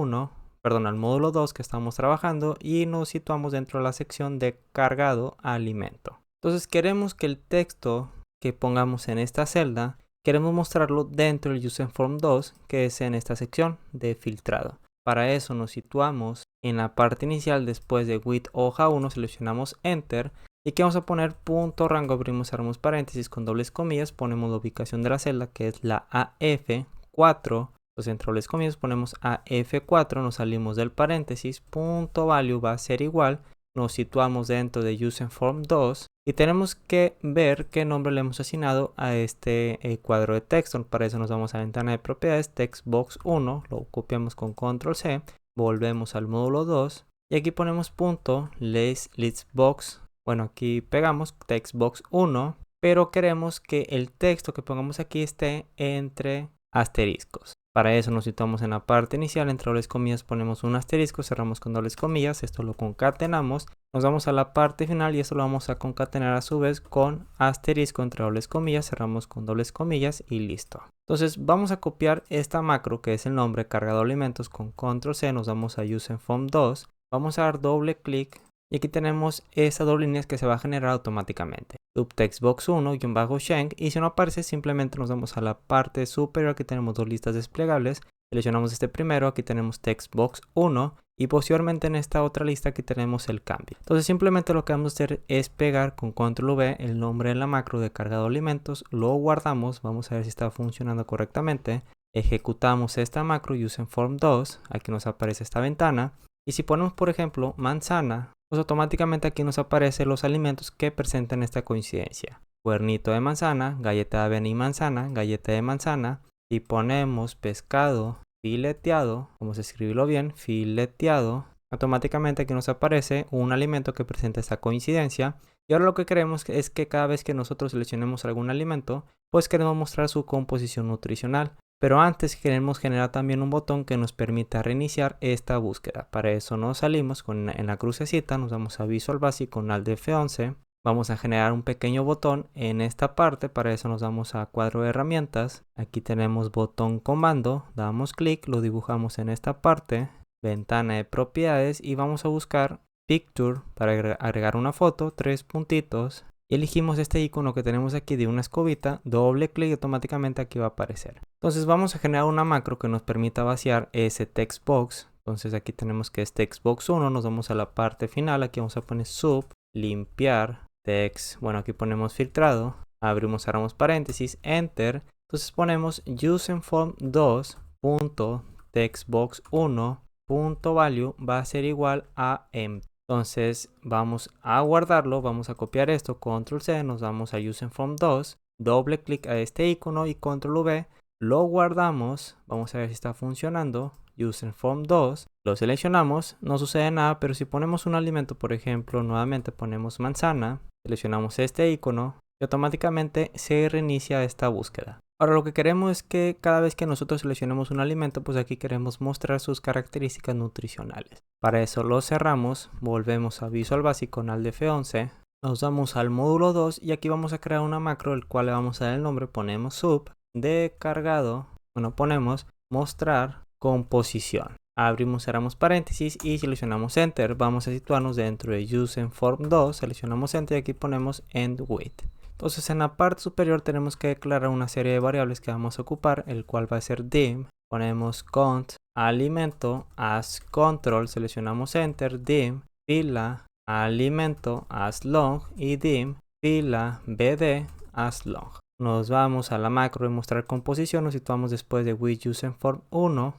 2 que estamos trabajando y nos situamos dentro de la sección de cargado alimento. Entonces queremos que el texto que pongamos en esta celda, queremos mostrarlo dentro del UseInform 2 que es en esta sección de filtrado. Para eso nos situamos en la parte inicial después de with hoja 1, seleccionamos Enter. Y aquí vamos a poner punto rango, abrimos, cerramos paréntesis con dobles comillas, ponemos la ubicación de la celda que es la AF4, entonces entre dobles comillas ponemos AF4, nos salimos del paréntesis, punto value va a ser igual, nos situamos dentro de UseInform 2 y tenemos que ver qué nombre le hemos asignado a este cuadro de texto. Para eso nos vamos a ventana de propiedades, textbox 1, lo copiamos con control C, volvemos al módulo 2 y aquí ponemos punto listbox. Bueno, aquí pegamos textbox 1, pero queremos que el texto que pongamos aquí esté entre asteriscos. Para eso nos situamos en la parte inicial, entre dobles comillas ponemos un asterisco, cerramos con dobles comillas, esto lo concatenamos, nos vamos a la parte final y esto lo vamos a concatenar a su vez con asterisco entre dobles comillas, cerramos con dobles comillas y listo. Entonces vamos a copiar esta macro que es el nombre cargado alimentos con control C, nos vamos a UseInform 2, vamos a dar doble clic. Y aquí tenemos esa doble línea que se va a generar automáticamente. Subtextbox 1-Shank y si no aparece simplemente nos vamos a la parte superior, aquí tenemos dos listas desplegables. Seleccionamos este primero, aquí tenemos textbox 1 y posteriormente en esta otra lista aquí tenemos el cambio. Entonces simplemente lo que vamos a hacer es pegar con control V el nombre de la macro de cargado alimentos, lo guardamos, vamos a ver si está funcionando correctamente. Ejecutamos esta macro UseInform 2, aquí nos aparece esta ventana y si ponemos por ejemplo manzana, pues automáticamente aquí nos aparecen los alimentos que presentan esta coincidencia. Cuernito de manzana, galleta de avena y manzana, galleta de manzana. Y ponemos pescado fileteado, vamos a escribirlo bien, fileteado. Automáticamente aquí nos aparece un alimento que presenta esta coincidencia. Y ahora lo que queremos es que cada vez que nosotros seleccionemos algún alimento, pues queremos mostrar su composición nutricional. Pero antes queremos generar también un botón que nos permita reiniciar esta búsqueda. Para eso nos salimos en la crucecita, nos vamos a Visual Basic con Alt F11. Vamos a generar un pequeño botón en esta parte, para eso nos vamos a cuadro de herramientas. Aquí tenemos botón comando, damos clic, lo dibujamos en esta parte, ventana de propiedades y vamos a buscar Picture para agregar una foto, 3 puntitos. Y elegimos este icono que tenemos aquí de una escobita, doble clic y automáticamente aquí va a aparecer. Entonces vamos a generar una macro que nos permita vaciar ese textbox. Entonces aquí tenemos que es textbox 1, nos vamos a la parte final, aquí vamos a poner sub, limpiar, text, bueno aquí ponemos filtrado, abrimos, cerramos paréntesis, enter. Entonces ponemos UseInform 2.textbox1.value va a ser igual a empty. Entonces vamos a guardarlo, vamos a copiar esto, control C, nos vamos a UseInform 2, doble clic a este icono y control V, lo guardamos, vamos a ver si está funcionando. Userform 2, lo seleccionamos, no sucede nada, pero si ponemos un alimento, por ejemplo, nuevamente ponemos manzana, seleccionamos este icono y automáticamente se reinicia esta búsqueda. Ahora lo que queremos es que cada vez que nosotros seleccionemos un alimento, pues aquí queremos mostrar sus características nutricionales. Para eso lo cerramos, volvemos a Visual Basic con Alt F11, nos vamos al módulo 2 y aquí vamos a crear una macro, el cual le vamos a dar el nombre, ponemos sub de cargado, bueno, ponemos mostrar composición. Abrimos, cerramos paréntesis y seleccionamos Enter. Vamos a situarnos dentro de Userform 2, seleccionamos Enter y aquí ponemos End With. Entonces en la parte superior tenemos que declarar una serie de variables que vamos a ocupar, el cual va a ser dim. Ponemos cont alimento as control, seleccionamos Enter, dim, fila alimento as long y dim, fila bd as long. Nos vamos a la macro de mostrar composición, nos situamos después de with Userform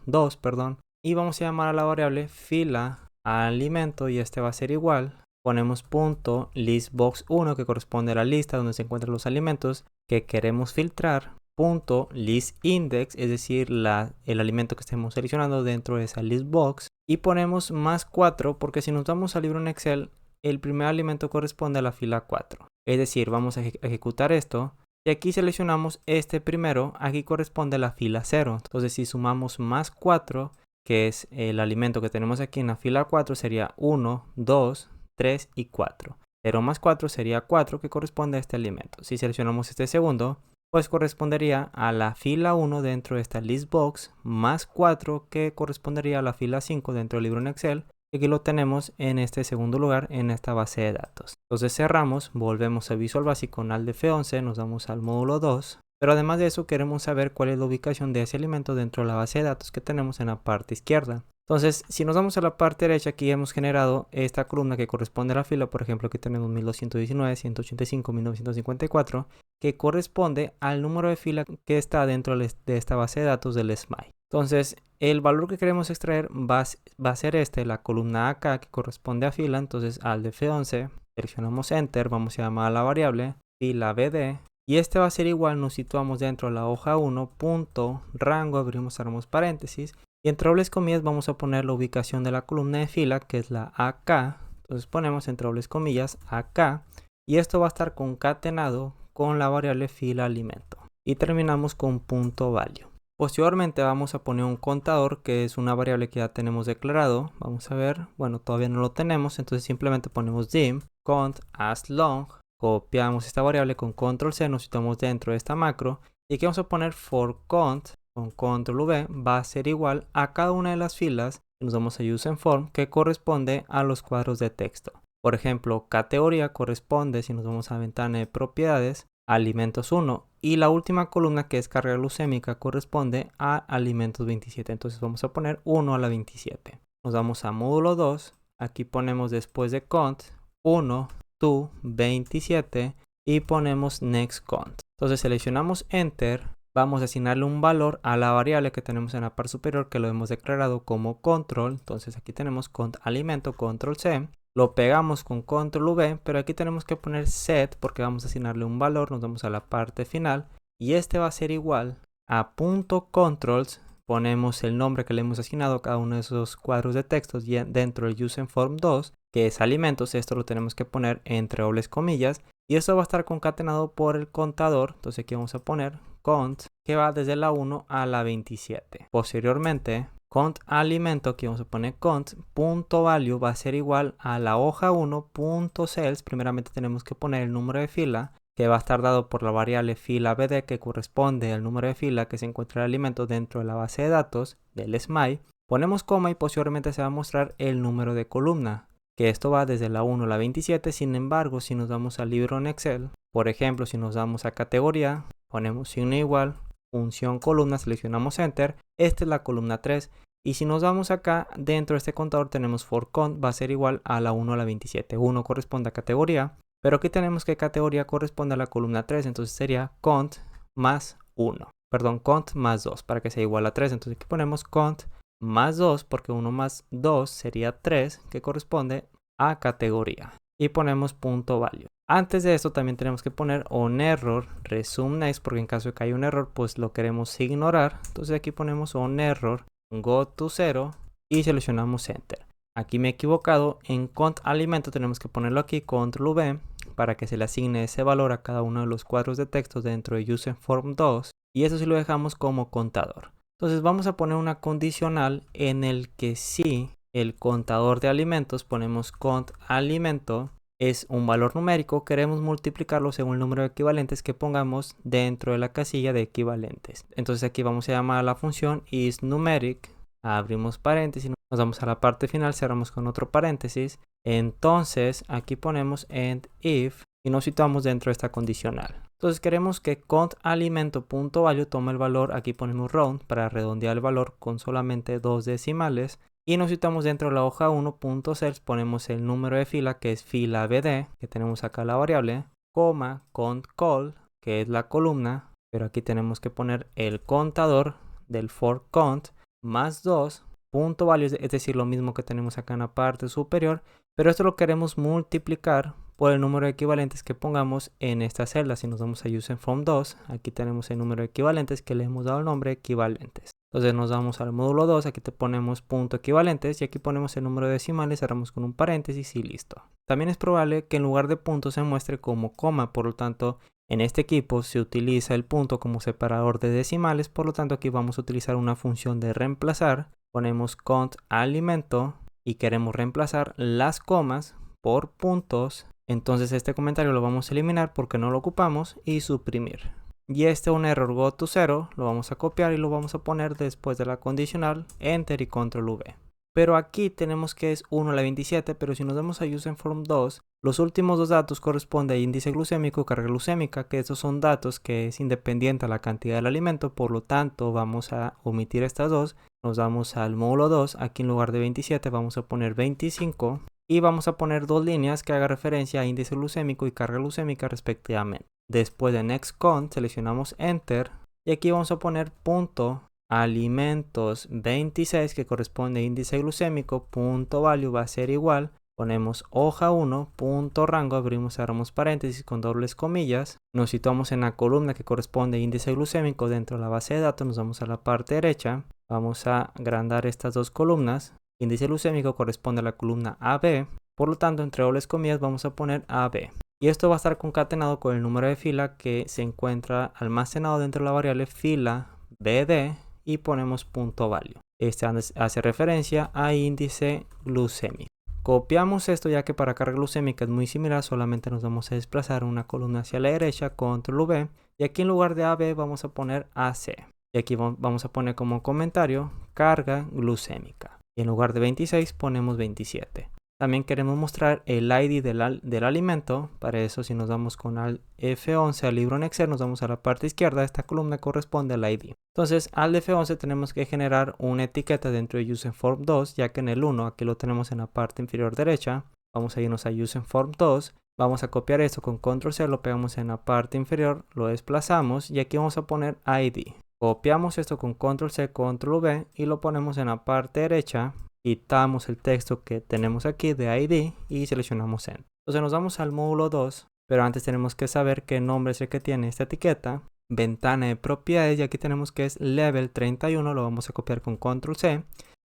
2, y vamos a llamar a la variable fila alimento y este va a ser igual. Ponemos punto listbox1 que corresponde a la lista donde se encuentran los alimentos que queremos filtrar. Punto listindex, es decir, el alimento que estemos seleccionando dentro de esa listbox. Y ponemos más 4 porque si nos vamos al libro en Excel, el primer alimento corresponde a la fila 4. Es decir, vamos a ejecutar esto. Y aquí seleccionamos este primero, aquí corresponde a la fila 0. Entonces si sumamos más 4, que es el alimento que tenemos aquí en la fila 4, sería 1, 2, 3 y 4. 0 más 4 sería 4 que corresponde a este alimento. Si seleccionamos este segundo, pues correspondería a la fila 1 dentro de esta listbox, más 4 que correspondería a la fila 5 dentro del libro en Excel. Y aquí lo tenemos en este segundo lugar en esta base de datos. Entonces cerramos, volvemos a Visual Basic con Alt F11, nos vamos al módulo 2. Pero además de eso queremos saber cuál es la ubicación de ese alimento dentro de la base de datos que tenemos en la parte izquierda. Entonces si nos vamos a la parte derecha, aquí hemos generado esta columna que corresponde a la fila. Por ejemplo, aquí tenemos 1219, 185, 1954, que corresponde al número de fila que está dentro de esta base de datos del SMI. Entonces el valor que queremos extraer va a ser la columna acá que corresponde a fila. Entonces al F11 seleccionamos Enter, vamos a llamar a la variable fila BD y este va a ser igual, nos situamos dentro de la hoja 1, punto, rango, abrimos, cerramos paréntesis y entre dobles comillas vamos a poner la ubicación de la columna de fila que es la AK. Entonces ponemos entre dobles comillas AK y esto va a estar concatenado con la variable fila alimento y terminamos con punto value. Posteriormente vamos a poner un contador que es una variable que ya tenemos declarado. Vamos a ver, bueno, todavía no lo tenemos, entonces simplemente ponemos dim cont as long, copiamos esta variable con control C, nos situamos dentro de esta macro y aquí vamos a poner for cont con control V va a ser igual a cada una de las filas y nos vamos a Userform que corresponde a los cuadros de texto. Por ejemplo, categoría corresponde, si nos vamos a ventana de propiedades, alimentos 1 y la última columna que es carga glucémica corresponde a alimentos 27. Entonces vamos a poner 1 a la 27. Nos vamos a módulo 2. Aquí ponemos después de cont 1 to 27 y ponemos next cont. Entonces seleccionamos Enter. Vamos a asignarle un valor a la variable que tenemos en la parte superior que lo hemos declarado como control. Entonces aquí tenemos cont alimento, control C. Lo pegamos con control V, pero aquí tenemos que poner set porque vamos a asignarle un valor. Nos vamos a la parte final y este va a ser igual a punto controls. Ponemos el nombre que le hemos asignado a cada uno de esos cuadros de textos dentro del Userform 2, que es alimentos. Esto lo tenemos que poner entre dobles comillas y esto va a estar concatenado por el contador. Entonces aquí vamos a poner cont que va desde la 1 a la 27. Posteriormente cont alimento, aquí vamos a poner cont.value va a ser igual a la hoja 1.cells. Primeramente tenemos que poner el número de fila que va a estar dado por la variable fila BD que corresponde al número de fila que se encuentra el alimento dentro de la base de datos del SMI. Ponemos coma y posteriormente se va a mostrar el número de columna, que esto va desde la 1 a la 27. Sin embargo, si nos vamos al libro en Excel, por ejemplo, si nos vamos a categoría, ponemos signo igual, función columna, seleccionamos Enter, esta es la columna 3 y si nos vamos acá dentro de este contador tenemos for cont va a ser igual a la 1 a la 27, 1 corresponde a categoría, pero aquí tenemos que categoría corresponde a la columna 3, entonces sería cont más 1, perdón, cont más 2 para que sea igual a 3, entonces aquí ponemos cont más 2 porque 1 más 2 sería 3 que corresponde a categoría y ponemos punto value. Antes de esto también tenemos que poner onError resume next, porque en caso de que haya un error pues lo queremos ignorar. Entonces aquí ponemos onError go to 0 y seleccionamos enter. Aquí me he equivocado, en cont alimento tenemos que ponerlo aquí, control V, para que se le asigne ese valor a cada uno de los cuadros de texto dentro de useForm 2, y eso sí lo dejamos como contador. Entonces vamos a poner una condicional en el que si el contador de alimentos, ponemos cont alimento, es un valor numérico, queremos multiplicarlo según el número de equivalentes que pongamos dentro de la casilla de equivalentes. Entonces aquí vamos a llamar a la función isNumeric, abrimos paréntesis, nos vamos a la parte final, cerramos con otro paréntesis. Entonces aquí ponemos end if y nos situamos dentro de esta condicional. Entonces queremos que cont alimento.value tome el valor, aquí ponemos round para redondear el valor con solamente 2 decimales. Y nos situamos dentro de la hoja 1.cells, ponemos el número de fila que es fila BD, que tenemos acá la variable, coma, cont call, que es la columna, pero aquí tenemos que poner el contador del for count, más 2, punto value, es decir, lo mismo que tenemos acá en la parte superior, pero esto lo queremos multiplicar por el número de equivalentes que pongamos en esta celda. Si nos vamos a useForm 2, aquí tenemos el número de equivalentes que le hemos dado el nombre equivalentes. Entonces nos vamos al módulo 2, aquí te ponemos punto equivalentes y aquí ponemos el número de decimales, cerramos con un paréntesis y listo. También es probable que en lugar de punto se muestre como coma, por lo tanto en este equipo se utiliza el punto como separador de decimales, por lo tanto aquí vamos a utilizar una función de reemplazar. Ponemos cont alimento y queremos reemplazar las comas por puntos. Entonces este comentario lo vamos a eliminar porque no lo ocupamos y suprimir. Y este onError go to 0 lo vamos a copiar y lo vamos a poner después de la condicional, enter y control V. Pero aquí tenemos que es 1 a la 27, pero si nos vamos a useForm 2, los últimos dos datos corresponden a índice glucémico y carga glucémica, que estos son datos que es independiente a la cantidad del alimento, por lo tanto vamos a omitir estas dos. Nos vamos al módulo 2, aquí en lugar de 27 vamos a poner 25 y vamos a poner dos líneas que hagan referencia a índice glucémico y carga glucémica respectivamente. Después de next cont seleccionamos enter y aquí vamos a poner punto alimentos 26 que corresponde a índice glucémico, punto value va a ser igual, ponemos hoja 1, punto rango, abrimos, cerramos paréntesis con dobles comillas, nos situamos en la columna que corresponde a índice glucémico dentro de la base de datos, nos vamos a la parte derecha, vamos a agrandar estas dos columnas, índice glucémico corresponde a la columna AB, por lo tanto entre dobles comillas vamos a poner AB. Y esto va a estar concatenado con el número de fila que se encuentra almacenado dentro de la variable fila BD y ponemos punto value. Este hace referencia a índice glucémico. Copiamos esto ya que para carga glucémica es muy similar, solamente nos vamos a desplazar una columna hacia la derecha, control V, y aquí en lugar de AB vamos a poner AC. Y aquí vamos a poner como comentario carga glucémica. Y en lugar de 26 ponemos 27. También queremos mostrar el ID del alimento. Para eso, si nos vamos con al F11 al libro en Excel, nos vamos a la parte izquierda. Esta columna corresponde al ID. Entonces, al F11 tenemos que generar una etiqueta dentro de useForm 2, ya que en el 1, aquí lo tenemos en la parte inferior derecha. Vamos a irnos a useForm 2. Vamos a copiar esto con control C, lo pegamos en la parte inferior, lo desplazamos y aquí vamos a poner ID. Copiamos esto con control C, control V y lo ponemos en la parte derecha. Quitamos el texto que tenemos aquí de ID y seleccionamos End. Entonces nos vamos al módulo 2, pero antes tenemos que saber qué nombre es el que tiene esta etiqueta. Ventana de propiedades y aquí tenemos que es level 31, lo vamos a copiar con control C.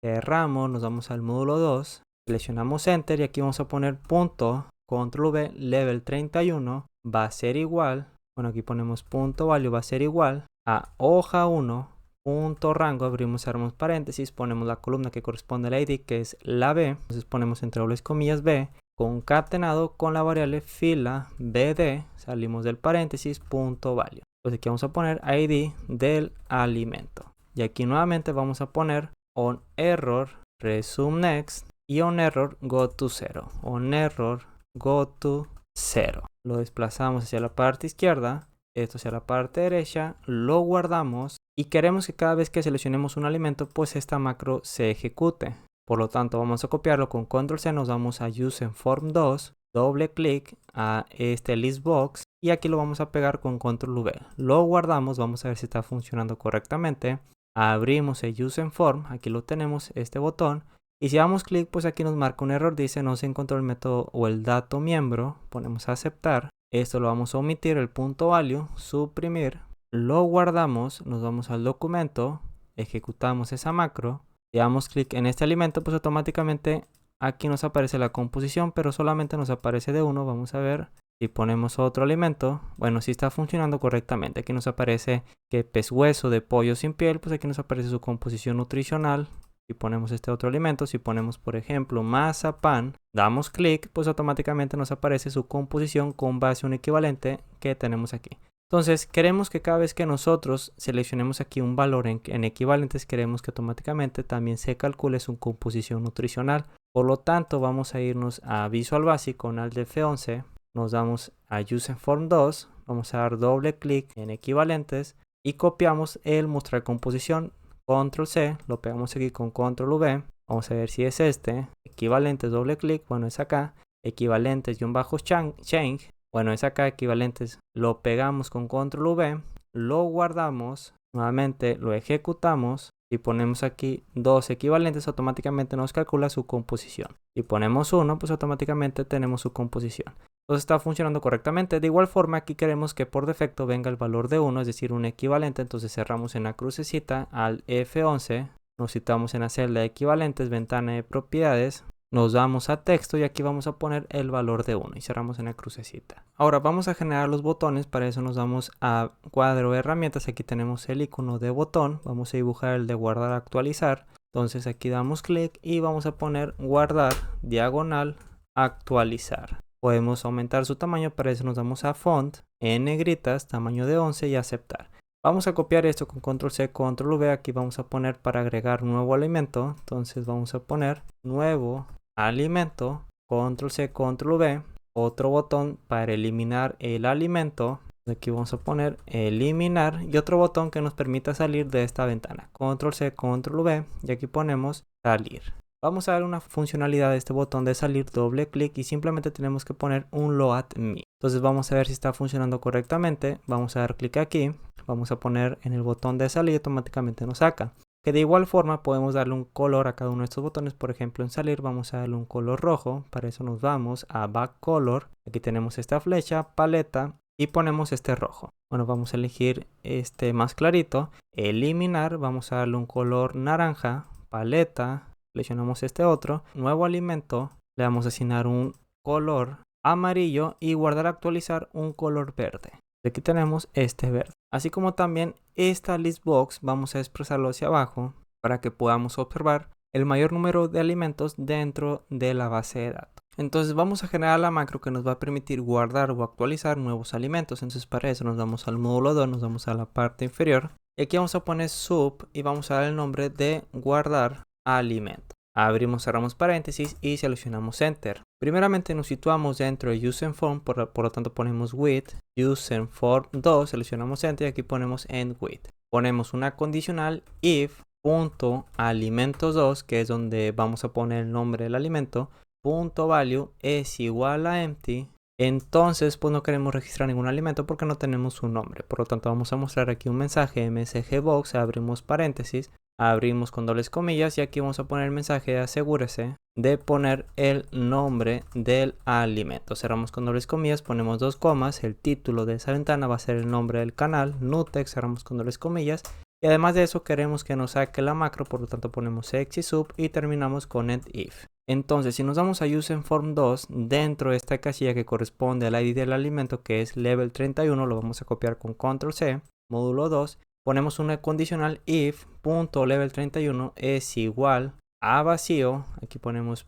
Cerramos, nos vamos al módulo 2, seleccionamos Enter y aquí vamos a poner punto, control V, level 31 va a ser igual, bueno aquí ponemos punto value va a ser igual a hoja 1. Punto rango, abrimos, cerramos paréntesis, ponemos la columna que corresponde a la ID que es la B, entonces ponemos entre dobles comillas B, concatenado con la variable fila BD, salimos del paréntesis, punto value. Entonces aquí vamos a poner ID del alimento. Y aquí nuevamente vamos a poner onError resume next y onError go to 0. onError go to 0. Lo desplazamos hacia la parte izquierda. Esto hacia la parte derecha, lo guardamos y queremos que cada vez que seleccionemos un alimento pues esta macro se ejecute. Por lo tanto vamos a copiarlo con control C, nos vamos a useForm 2, doble clic a este listbox y aquí lo vamos a pegar con control V. Lo guardamos, vamos a ver si está funcionando correctamente. Abrimos el useForm, aquí lo tenemos, este botón, Y si damos clic, pues aquí nos marca un error, dice no se encontró el método o el dato miembro. Ponemos a aceptar. Esto lo vamos a omitir, el punto value, suprimir. Lo guardamos, nos vamos al documento, ejecutamos esa macro. Si damos clic en este alimento, pues automáticamente aquí nos aparece la composición, pero solamente nos aparece de uno. Vamos a ver. Si ponemos otro alimento, bueno, si está funcionando correctamente. Aquí nos aparece que pescuezo de pollo sin piel, pues aquí nos aparece su composición nutricional. Si ponemos este otro alimento, si ponemos por ejemplo mazapán, damos clic, pues automáticamente nos aparece su composición con base a un equivalente que tenemos aquí. Entonces queremos que cada vez que nosotros seleccionemos aquí un valor en equivalentes, queremos que automáticamente también se calcule su composición nutricional. Por lo tanto, vamos a irnos a Visual Basic con Alt F11. Nos damos a Useform 2, vamos a dar doble clic en equivalentes y copiamos el mostrar composición, control C, lo pegamos aquí con control V, vamos a ver si es este, equivalentes, doble clic, bueno es acá, equivalentes change, bueno es acá, equivalentes, lo pegamos con control V, lo guardamos, nuevamente lo ejecutamos y ponemos aquí dos equivalentes, automáticamente nos calcula su composición. Si ponemos uno, pues automáticamente tenemos su composición. Entonces está funcionando correctamente. De igual forma, aquí queremos que por defecto venga el valor de 1, es decir, un equivalente. Entonces cerramos en la crucecita al F11, nos situamos en la celda de equivalentes, ventana de propiedades, nos vamos a texto y aquí vamos a poner el valor de 1 y cerramos en la crucecita. Ahora vamos a generar los botones, para eso nos vamos a cuadro de herramientas, aquí tenemos el icono de botón, vamos a dibujar el de guardar, actualizar. Entonces aquí damos clic y vamos a poner guardar, diagonal, actualizar. Podemos aumentar su tamaño, para eso nos damos a font, en negritas, tamaño de 11 y aceptar. Vamos a copiar esto con control C, control V, aquí vamos a poner para agregar nuevo alimento, entonces vamos a poner nuevo alimento, control C, control V, otro botón para eliminar el alimento, aquí vamos a poner eliminar y otro botón que nos permita salir de esta ventana, control C, control V y aquí ponemos salir. Vamos a dar una funcionalidad de este botón de salir, doble clic y simplemente tenemos que poner un load me. Entonces vamos a ver si está funcionando correctamente. Vamos a dar clic aquí, vamos a poner en el botón de salir y automáticamente nos saca. Que de igual forma podemos darle un color a cada uno de estos botones. Por ejemplo, en salir vamos a darle un color rojo. Para eso nos vamos a back color. Aquí tenemos esta flecha, paleta y ponemos este rojo. Bueno, vamos a elegir este más clarito. Eliminar, vamos a darle un color naranja, paleta. Seleccionamos este otro, nuevo alimento, le vamos a asignar un color amarillo y guardar, actualizar, un color verde. Aquí tenemos este verde. Así como también esta list box vamos a expresarlo hacia abajo para que podamos observar el mayor número de alimentos dentro de la base de datos. Entonces vamos a generar la macro que nos va a permitir guardar o actualizar nuevos alimentos. Entonces para eso nos vamos al módulo 2, nos vamos a la parte inferior. Y aquí vamos a poner sub y vamos a dar el nombre de guardar alimento. Abrimos, cerramos paréntesis y seleccionamos Enter. Primeramente nos situamos dentro de Useform, por lo tanto ponemos with, Useform 2, seleccionamos Enter y aquí ponemos end with. Ponemos una condicional if .alimentos2, que es donde vamos a poner el nombre del alimento, .value es igual a empty. Entonces pues no queremos registrar ningún alimento porque no tenemos su nombre. Por lo tanto vamos a mostrar aquí un mensaje msgbox, abrimos paréntesis, abrimos con dobles comillas y aquí vamos a poner el mensaje de asegúrese de poner el nombre del alimento. Cerramos con dobles comillas, ponemos dos comas, el título de esa ventana va a ser el nombre del canal, nutex, cerramos con dobles comillas. Y además de eso queremos que nos saque la macro, por lo tanto ponemos exisub y terminamos con endif. Entonces si nos vamos a Useform 2, dentro de esta casilla que corresponde al ID del alimento, que es level 31, lo vamos a copiar con control C, módulo 2, ponemos una condicional if .level31 es igual a vacío, aquí ponemos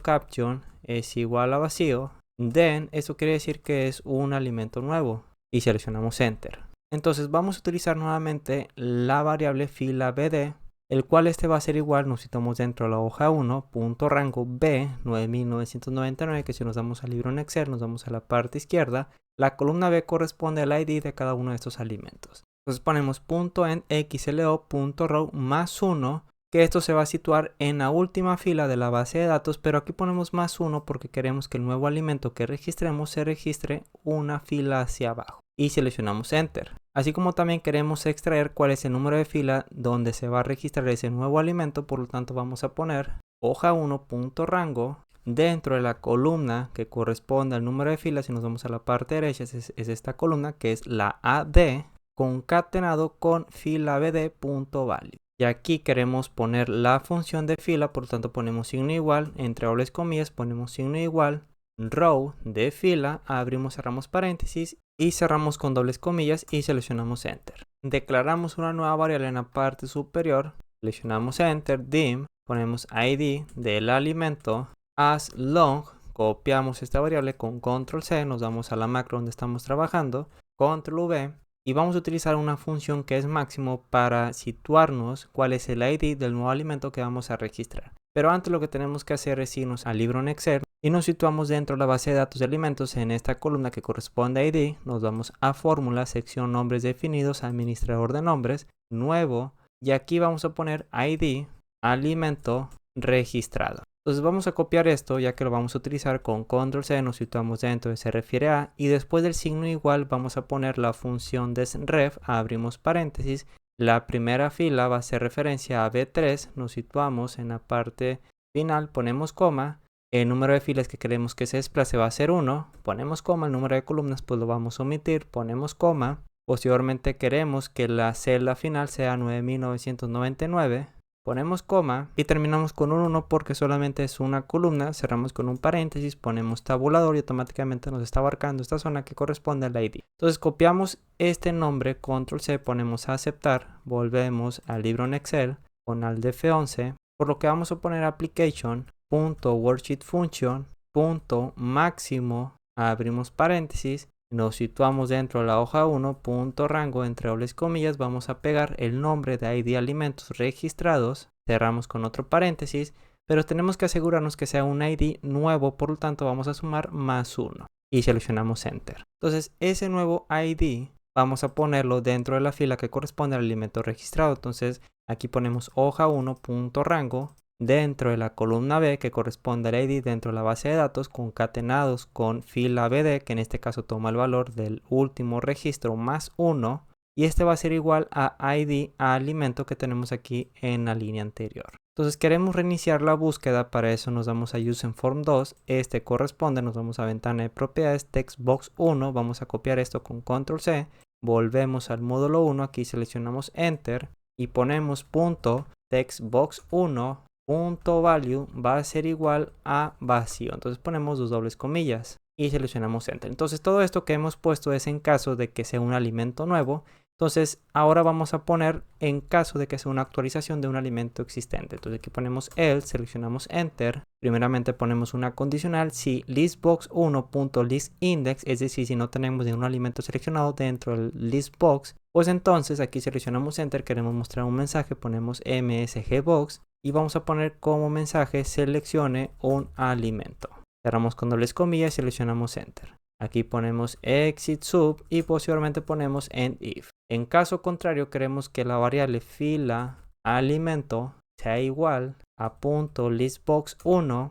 .caption es igual a vacío, then eso quiere decir que es un alimento nuevo y seleccionamos enter. Entonces vamos a utilizar nuevamente la variable fila bd, el cual este va a ser igual, nos citamos dentro de la hoja 1, rango b 9999, que si nos damos al libro en Excel, nos damos a la parte izquierda, la columna b corresponde al ID de cada uno de estos alimentos. Entonces ponemos .end xlo.row más 1, que esto se va a situar en la última fila de la base de datos, pero aquí ponemos más 1 porque queremos que el nuevo alimento que registremos se registre una fila hacia abajo. Y seleccionamos Enter. Así como también queremos extraer cuál es el número de fila donde se va a registrar ese nuevo alimento, por lo tanto vamos a poner hoja 1.rango. Dentro de la columna que corresponde al número de filas, si nos vamos a la parte derecha, es esta columna que es la AD concatenado con fila BD.value. Y aquí queremos poner la función de fila, por lo tanto ponemos signo igual, entre dobles comillas ponemos signo igual, row de fila, abrimos, cerramos paréntesis y cerramos con dobles comillas y seleccionamos enter. Declaramos una nueva variable en la parte superior, seleccionamos enter, dim, ponemos id del alimento, as long, copiamos esta variable con control C, nos vamos a la macro donde estamos trabajando, control V, y vamos a utilizar una función que es máximo para situarnos cuál es el ID del nuevo alimento que vamos a registrar. Pero antes lo que tenemos que hacer es irnos al libro en Excel y nos situamos dentro de la base de datos de alimentos en esta columna que corresponde a ID. Nos vamos a fórmula, sección nombres definidos, administrador de nombres, nuevo, y aquí vamos a poner ID, alimento registrado. Entonces vamos a copiar esto ya que lo vamos a utilizar con control C, nos situamos dentro de se refiere a y después del signo igual vamos a poner la función desref, abrimos paréntesis, la primera fila va a hacer referencia a B3, nos situamos en la parte final, ponemos coma, el número de filas que queremos que se desplace va a ser 1, ponemos coma, el número de columnas pues lo vamos a omitir, ponemos coma, posteriormente queremos que la celda final sea 9999, ponemos coma y terminamos con un 1 porque solamente es una columna, cerramos con un paréntesis, ponemos tabulador y automáticamente nos está abarcando esta zona que corresponde al ID. Entonces copiamos este nombre, control C, ponemos a aceptar, volvemos al libro en Excel con al df11, por lo que vamos a poner application.worksheetFunction.máximo, abrimos paréntesis, nos situamos dentro de la hoja 1, rango, entre dobles comillas, vamos a pegar el nombre de ID alimentos registrados, cerramos con otro paréntesis, pero tenemos que asegurarnos que sea un ID nuevo, por lo tanto vamos a sumar más 1 y seleccionamos enter. Entonces ese nuevo ID vamos a ponerlo dentro de la fila que corresponde al alimento registrado, entonces aquí ponemos hoja 1, rango, dentro de la columna B que corresponde al ID dentro de la base de datos concatenados con fila BD, que en este caso toma el valor del último registro más 1, y este va a ser igual a ID a alimento que tenemos aquí en la línea anterior. Entonces queremos reiniciar la búsqueda, para eso nos vamos a UseInform 2, este corresponde, nos vamos a ventana de propiedades, textbox 1, vamos a copiar esto con control C, volvemos al módulo 1, aquí seleccionamos enter y ponemos punto textbox 1 .value va a ser igual a vacío, entonces ponemos dos dobles comillas y seleccionamos enter. Entonces todo esto que hemos puesto es en caso de que sea un alimento nuevo, entonces ahora vamos a poner en caso de que sea una actualización de un alimento existente. Entonces aquí ponemos else, seleccionamos enter, primeramente ponemos una condicional si listbox1.listindex, es decir, si no tenemos ningún alimento seleccionado dentro del listbox, pues entonces aquí seleccionamos enter, queremos mostrar un mensaje, ponemos msgbox y vamos a poner como mensaje seleccione un alimento. Cerramos con dobles comillas y seleccionamos enter. Aquí ponemos exit sub y posteriormente ponemos end if. En caso contrario queremos que la variable fila alimento sea igual a .listbox1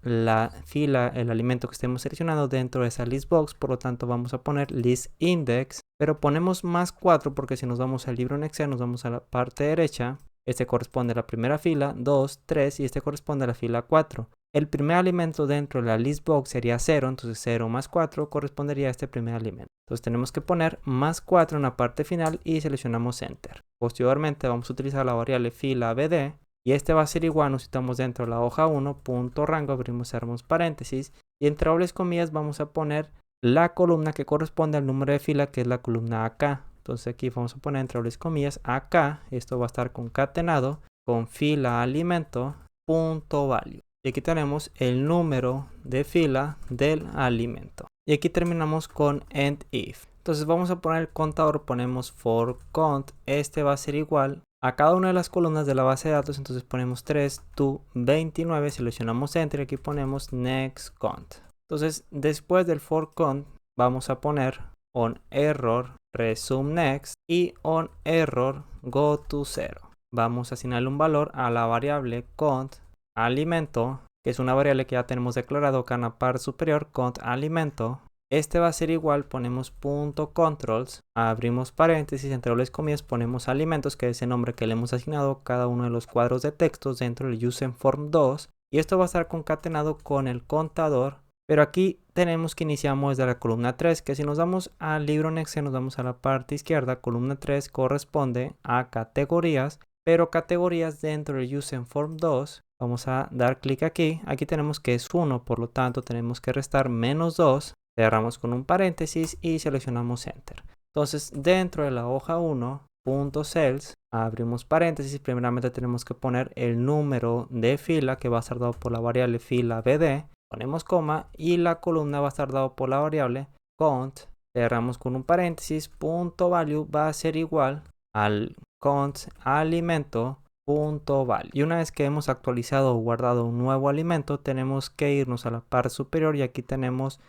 la fila, el alimento que estemos seleccionando dentro de esa listbox, por lo tanto vamos a poner listindex, pero ponemos más 4 porque si nos vamos al libro en Excel nos vamos a la parte derecha. Este corresponde a la primera fila, 2, 3 y este corresponde a la fila 4. El primer alimento dentro de la listbox sería 0, entonces 0 más 4 correspondería a este primer alimento. Entonces tenemos que poner más 4 en la parte final y seleccionamos enter. Posteriormente vamos a utilizar la variable fila BD y este va a ser igual, nos citamos dentro de la hoja 1, rango, abrimos, cerramos paréntesis y entre dobles comillas vamos a poner la columna que corresponde al número de fila, que es la columna AK. Entonces aquí vamos a poner entre dobles comillas AK, esto va a estar concatenado con fila alimento .value. Y aquí tenemos el número de fila del alimento. Y aquí terminamos con end if. Entonces vamos a poner el contador, ponemos for count, este va a ser igual a cada una de las columnas de la base de datos, entonces ponemos 3 to 29, seleccionamos enter y aquí ponemos next count. Entonces después del for count vamos a poner on error resume next y on error go to 0. Vamos a asignarle un valor a la variable count alimento, que es una variable que ya tenemos declarado acá en la parte superior, count alimento, Este va a ser igual, ponemos punto controls, abrimos paréntesis, entre dobles comillas ponemos alimentos, que es el nombre que le hemos asignado a cada uno de los cuadros de textos dentro del useInform 2. Y esto va a estar concatenado con el contador. Pero aquí tenemos que iniciamos desde la columna 3, que si nos damos al libro en Excel, nos vamos a la parte izquierda, columna 3 corresponde a categorías, pero categorías dentro del useInform 2. Vamos a dar clic aquí, aquí tenemos que es 1, por lo tanto tenemos que restar menos 2, cerramos con un paréntesis y seleccionamos Enter. Entonces dentro de la hoja 1, punto cells, abrimos paréntesis, primeramente tenemos que poner el número de fila que va a estar dado por la variable fila BD, ponemos coma y la columna va a estar dado por la variable count, cerramos con un paréntesis, punto value va a ser igual al count alimento punto value. Y una vez que hemos actualizado o guardado un nuevo alimento, tenemos que irnos a la parte superior y aquí tenemos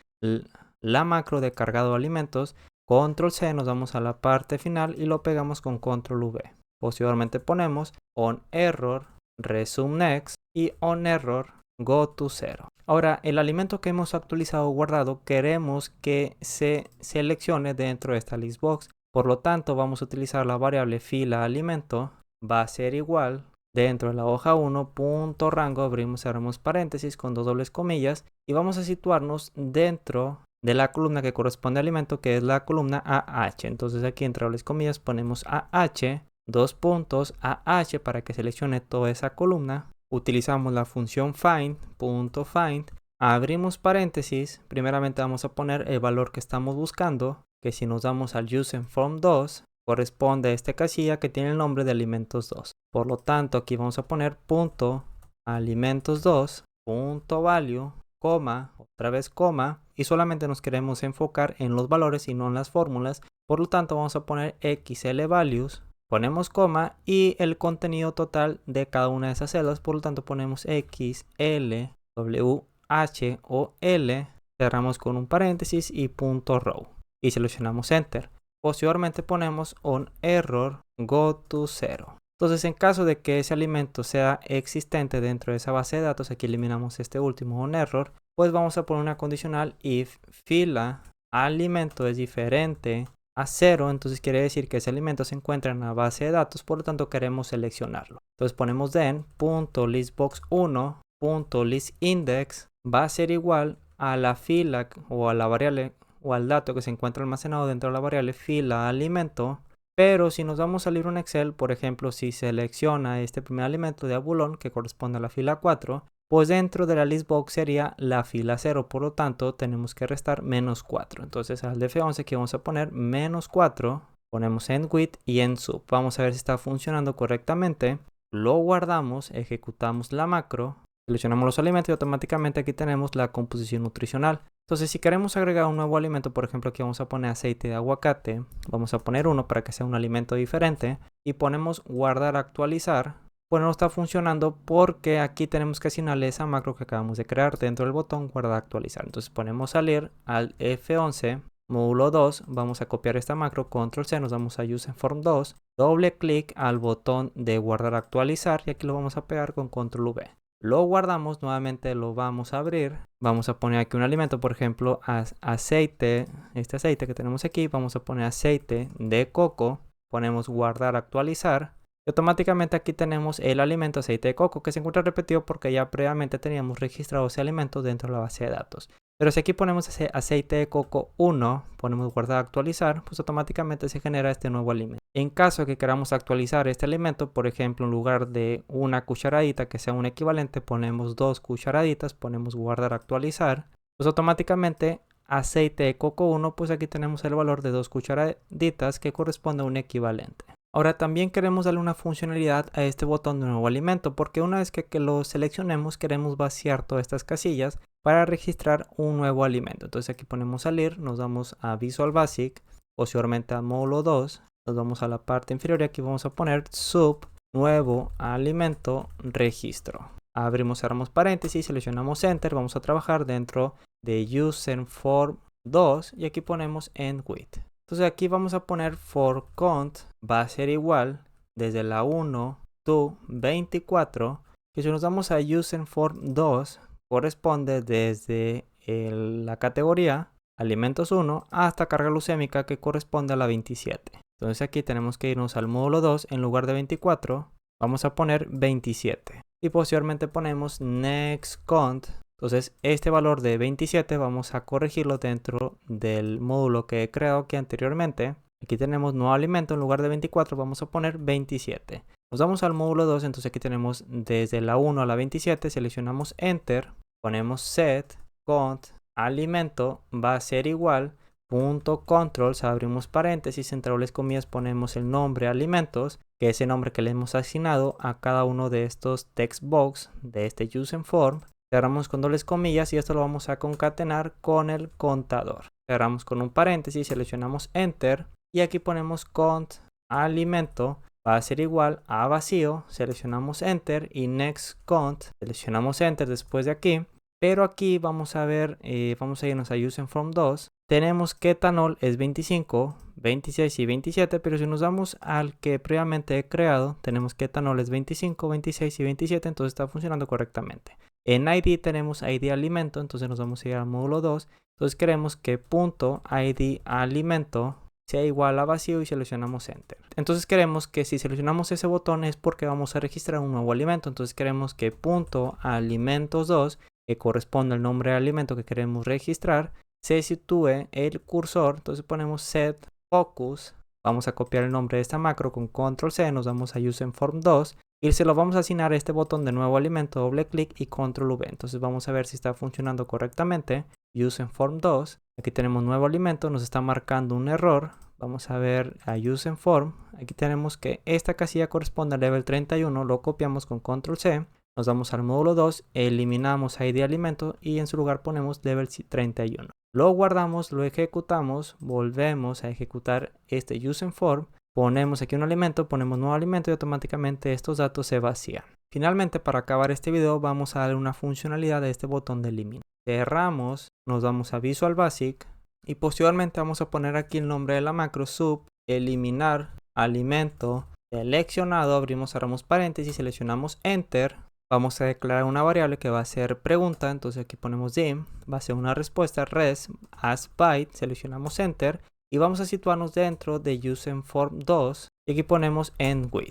la macro de cargado de alimentos. Control C, nos vamos a la parte final y lo pegamos con Control V. Posteriormente ponemos on error, resume next y on error, go to 0. Ahora, el alimento que hemos actualizado o guardado queremos que se seleccione dentro de esta list box. Por lo tanto, vamos a utilizar la variable fila alimento. Va a ser igual dentro de la hoja 1, punto rango, abrimos y cerramos paréntesis con dos dobles comillas y vamos a situarnos dentro de la columna que corresponde al alimento, que es la columna AH. Entonces aquí entre dobles comillas ponemos AH, dos puntos AH para que seleccione toda esa columna. Utilizamos la función find, punto find, abrimos paréntesis, primeramente vamos a poner el valor que estamos buscando, que si nos damos al useInform 2, corresponde a esta casilla que tiene el nombre de alimentos 2. Por lo tanto, aquí vamos a poner punto alimentos 2, punto value, coma, otra vez coma, y solamente nos queremos enfocar en los valores y no en las fórmulas. Por lo tanto, vamos a poner XL values, ponemos coma y el contenido total de cada una de esas celdas. Por lo tanto, ponemos X, L, W, H o L, cerramos con un paréntesis y punto row y seleccionamos Enter. Posteriormente ponemos on error, go to 0. Entonces, en caso de que ese alimento sea existente dentro de esa base de datos, aquí eliminamos este último on error, pues vamos a poner una condicional if fila alimento es diferente a 0, entonces quiere decir que ese alimento se encuentra en la base de datos, por lo tanto queremos seleccionarlo. Entonces ponemos then.listbox1.listIndex va a ser igual a la fila o a la variable o al dato que se encuentra almacenado dentro de la variable fila alimento. Pero si nos vamos al libro en Excel, por ejemplo, si selecciona este primer alimento de abulón que corresponde a la fila 4, pues dentro de la list box sería la fila 0, por lo tanto tenemos que restar menos 4. Entonces al df11 aquí vamos a poner menos 4, ponemos end with y end sub. Vamos a ver si está funcionando correctamente. Lo guardamos, ejecutamos la macro, seleccionamos los alimentos y automáticamente aquí tenemos la composición nutricional. Entonces si queremos agregar un nuevo alimento, por ejemplo aquí vamos a poner aceite de aguacate, vamos a poner uno para que sea un alimento diferente y ponemos guardar actualizar. Bueno, no está funcionando porque aquí tenemos que asignarle esa macro que acabamos de crear dentro del botón guardar actualizar. Entonces ponemos salir al F11, módulo 2, vamos a copiar esta macro, control C, nos vamos a useInform 2, doble clic al botón de guardar actualizar y aquí lo vamos a pegar con control V. Lo guardamos, nuevamente lo vamos a abrir, vamos a poner aquí un alimento, por ejemplo aceite, este aceite que tenemos aquí, vamos a poner aceite de coco, ponemos guardar actualizar y automáticamente aquí tenemos el alimento aceite de coco que se encuentra repetido porque ya previamente teníamos registrado ese alimento dentro de la base de datos. Pero si aquí ponemos ese aceite de coco 1, ponemos guardar actualizar, pues automáticamente se genera este nuevo alimento. En caso de que queramos actualizar este alimento, por ejemplo, en lugar de una cucharadita que sea un equivalente, ponemos 2 cucharaditas, ponemos guardar actualizar, pues automáticamente aceite de coco 1, pues aquí tenemos el valor de 2 cucharaditas que corresponde a un equivalente. Ahora también queremos darle una funcionalidad a este botón de nuevo alimento porque una vez que lo seleccionemos queremos vaciar todas estas casillas para registrar un nuevo alimento. Entonces aquí ponemos salir, nos vamos a Visual Basic, posteriormente a módulo 2, nos vamos a la parte inferior y aquí vamos a poner sub nuevo alimento registro. Abrimos, cerramos paréntesis, seleccionamos Enter, vamos a trabajar dentro de useInform 2 y aquí ponemos end with. Entonces aquí vamos a poner for count va a ser igual desde la 1 to 24, que si nos damos a useInform 2 corresponde desde la categoría alimentos 1 hasta carga glucémica que corresponde a la 27. Entonces aquí tenemos que irnos al módulo 2, en lugar de 24 vamos a poner 27 y posteriormente ponemos next count. Entonces este valor de 27 vamos a corregirlo dentro del módulo que he creado aquí anteriormente. Aquí tenemos nuevo alimento, en lugar de 24 vamos a poner 27. Nos vamos al módulo 2, entonces aquí tenemos desde la 1 a la 27, seleccionamos enter, ponemos set count alimento va a ser igual punto controls, abrimos paréntesis, entre dobles comillas ponemos el nombre alimentos, que es el nombre que le hemos asignado a cada uno de estos text box de este use form. Cerramos con dobles comillas y esto lo vamos a concatenar con el contador. Cerramos con un paréntesis, seleccionamos enter y aquí ponemos count alimento va a ser igual a vacío, seleccionamos enter y next count, seleccionamos enter después de aquí. Pero aquí vamos a ver, vamos a irnos a use form 2. Tenemos que etanol es 25, 26 y 27, pero si nos vamos al que previamente he creado, tenemos que etanol es 25, 26 y 27, entonces está funcionando correctamente. En ID tenemos ID alimento, entonces nos vamos a ir al módulo 2. Entonces queremos que punto ID alimento sea igual a vacío y seleccionamos enter. Entonces queremos que si seleccionamos ese botón es porque vamos a registrar un nuevo alimento. Entonces queremos que punto alimentos 2, que corresponde al nombre de alimento que queremos registrar, se sitúe el cursor. Entonces ponemos set focus, vamos a copiar el nombre de esta macro con control C, nos vamos a use form 2 y se lo vamos a asignar a este botón de nuevo alimento, doble clic y control V. Entonces vamos a ver si está funcionando correctamente. Use form 2, aquí tenemos nuevo alimento, nos está marcando un error. Vamos a ver a use form, aquí tenemos que esta casilla corresponde al level 31, lo copiamos con control C. Nos vamos al módulo 2, eliminamos ID alimento y en su lugar ponemos level 31. Lo guardamos, lo ejecutamos, volvemos a ejecutar este use form, ponemos aquí un alimento, ponemos nuevo alimento y automáticamente estos datos se vacían. Finalmente, para acabar este video, vamos a darle una funcionalidad de este botón de eliminar. Cerramos, nos vamos a Visual Basic y posteriormente vamos a poner aquí el nombre de la macro sub, eliminar alimento seleccionado, abrimos, cerramos paréntesis, seleccionamos enter. Vamos a declarar una variable que va a ser pregunta, entonces aquí ponemos dim, va a ser una respuesta res as byte, seleccionamos enter y vamos a situarnos dentro de use form 2 y aquí ponemos end with.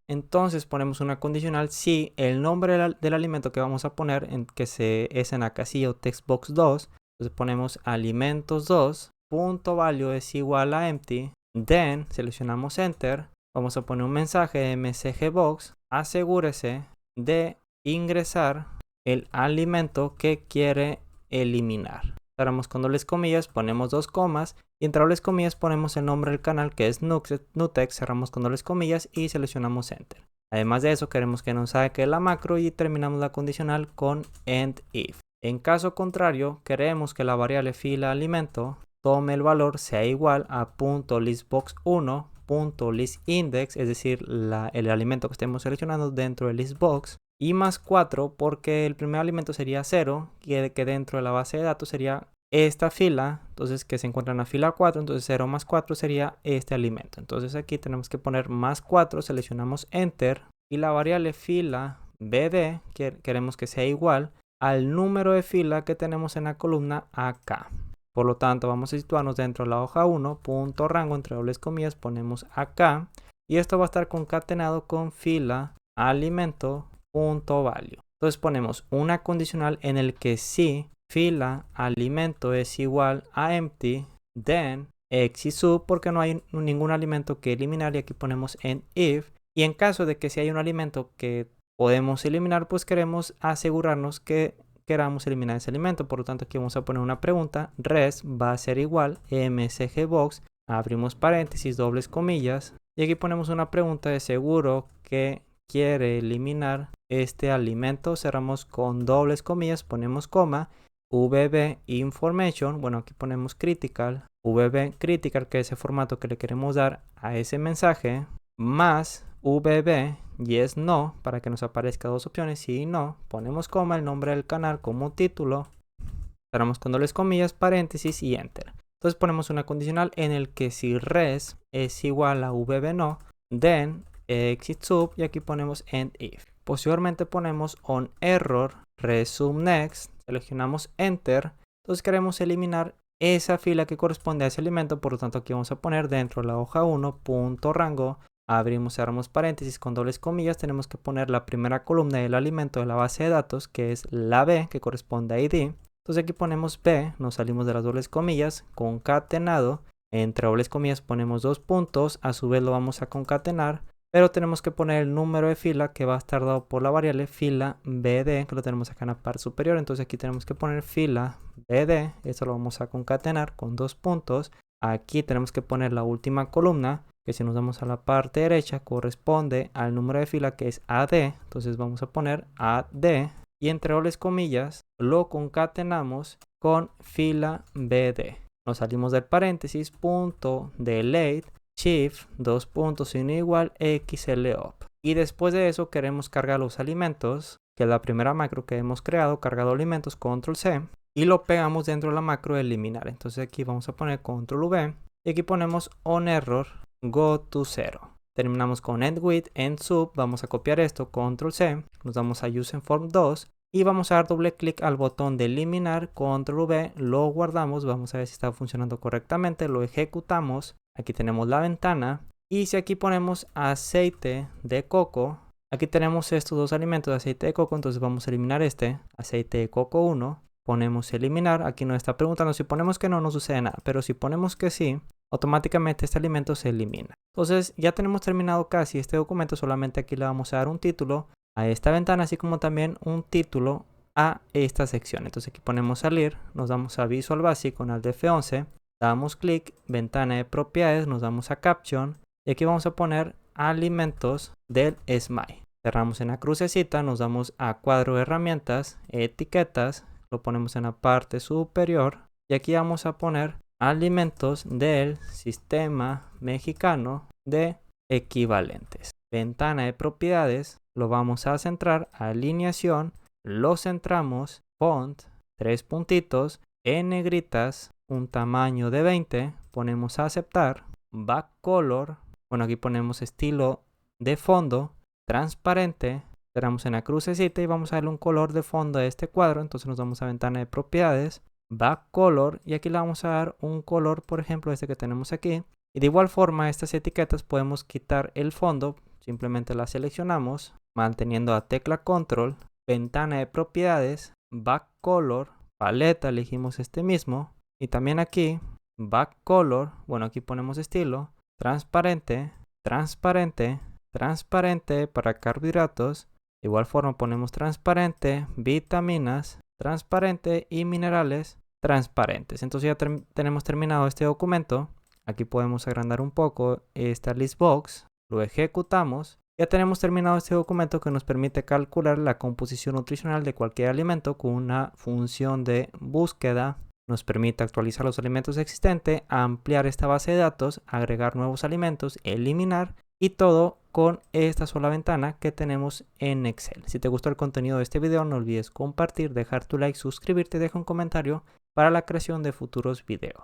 Entonces ponemos una condicional si el nombre del alimento que vamos a poner es en la casilla o text box 2, entonces ponemos alimentos 2, punto value es igual a empty, then seleccionamos enter, vamos a poner un mensaje msg box, asegúrese de ingresar el alimento que quiere eliminar. Cerramos con dobles comillas, ponemos dos comas y entre dobles comillas ponemos el nombre del canal que es Nutex, cerramos con dobles comillas y seleccionamos enter. Además de eso queremos que nos saque la macro y terminamos la condicional con end if. En caso contrario, queremos que la variable fila alimento tome el valor sea igual a .listbox1 .listindex, es decir, el alimento que estemos seleccionando dentro del listbox, y más 4 porque el primer alimento sería 0, que dentro de la base de datos sería esta fila, entonces que se encuentra en la fila 4, entonces 0 más 4 sería este alimento. Entonces aquí tenemos que poner más 4, seleccionamos enter y la variable fila bd queremos que sea igual al número de fila que tenemos en la columna acá. Por lo tanto, vamos a situarnos dentro de la hoja 1, punto rango, entre dobles comillas, ponemos acá. Y esto va a estar concatenado con fila alimento punto value. Entonces ponemos una condicional en el que si fila alimento es igual a empty, then exit sub, porque no hay ningún alimento que eliminar y aquí ponemos en if. Y en caso de que si hay un alimento que podemos eliminar, pues queremos asegurarnos que queramos eliminar ese alimento. Por lo tanto, aquí vamos a poner una pregunta. Res va a ser igual msgbox, abrimos paréntesis, dobles comillas. Y aquí ponemos una pregunta de seguro que quiere eliminar este alimento. Cerramos con dobles comillas, ponemos coma. VB information, bueno, aquí ponemos critical. VB critical, que es ese formato que le queremos dar a ese mensaje. Más VB yes no, para que nos aparezca dos opciones, sí y no. Ponemos coma, el nombre del canal como título, cerramos con dobles comillas, paréntesis y enter. Entonces ponemos una condicional en el que si res es igual a vb no, then exit sub y aquí ponemos end if. Posteriormente ponemos on error resume next, seleccionamos enter. Entonces queremos eliminar esa fila que corresponde a ese alimento. Por lo tanto, aquí vamos a poner dentro de la hoja 1, punto rango, abrimos, cerramos paréntesis con dobles comillas, tenemos que poner la primera columna del alimento de la base de datos, que es la B, que corresponde a ID. Entonces aquí ponemos B, nos salimos de las dobles comillas, concatenado, entre dobles comillas ponemos 2 puntos, a su vez lo vamos a concatenar, pero tenemos que poner el número de fila que va a estar dado por la variable fila BD, que lo tenemos acá en la parte superior. Entonces aquí tenemos que poner fila BD, esto lo vamos a concatenar con 2 puntos. Aquí tenemos que poner la última columna, que si nos damos a la parte derecha corresponde al número de fila que es AD, entonces vamos a poner AD y entre dobles comillas lo concatenamos con fila BD. Nos salimos del paréntesis, punto, delete, shift, 2 puntos sin igual, XLOP. Y después de eso queremos cargar los alimentos, que es la primera macro que hemos creado, cargado alimentos, control C, y lo pegamos dentro de la macro eliminar. Entonces aquí vamos a poner control V y aquí ponemos onError go to 0. Terminamos con end with, end sub, vamos a copiar esto, control C, nos damos a useInform 2 y vamos a dar doble clic al botón de eliminar, control V, lo guardamos, vamos a ver si está funcionando correctamente, lo ejecutamos, aquí tenemos la ventana y si aquí ponemos aceite de coco, aquí tenemos estos dos alimentos de aceite de coco, entonces vamos a eliminar este, aceite de coco 1, ponemos eliminar, aquí nos está preguntando si ponemos que no, no sucede nada, pero si ponemos que sí, automáticamente este alimento se elimina. Entonces ya tenemos terminado casi este documento, solamente aquí le vamos a dar un título a esta ventana, así como también un título a esta sección. Entonces aquí ponemos salir, nos damos a Visual Basic con Alt F11, damos clic, ventana de propiedades, nos damos a Caption y aquí vamos a poner alimentos del SMAI. Cerramos en la crucecita, nos damos a cuadro de herramientas, etiquetas, lo ponemos en la parte superior y aquí vamos a poner alimentos del sistema mexicano de equivalentes. Ventana de propiedades, lo vamos a centrar, alineación, lo centramos, font, 3 puntitos, en negritas, un tamaño de 20, ponemos a aceptar, back color, bueno aquí ponemos estilo de fondo, transparente, cerramos en la crucecita y vamos a darle un color de fondo a este cuadro, entonces nos vamos a ventana de propiedades, back color y aquí le vamos a dar un color, por ejemplo este que tenemos aquí, y de igual forma estas etiquetas podemos quitar el fondo, simplemente las seleccionamos manteniendo la tecla control, ventana de propiedades, back color, paleta, elegimos este mismo y también aquí back color, bueno aquí ponemos estilo, transparente, transparente, transparente para carbohidratos, de igual forma ponemos transparente, vitaminas, transparente y minerales transparentes. Entonces ya tenemos terminado este documento. Aquí podemos agrandar un poco esta list box, lo ejecutamos. Ya tenemos terminado este documento que nos permite calcular la composición nutricional de cualquier alimento con una función de búsqueda. Nos permite actualizar los alimentos existentes, ampliar esta base de datos, agregar nuevos alimentos, eliminar y todo con esta sola ventana que tenemos en Excel. Si te gustó el contenido de este video, no olvides compartir, dejar tu like, suscribirte y deja un comentario para la creación de futuros videos.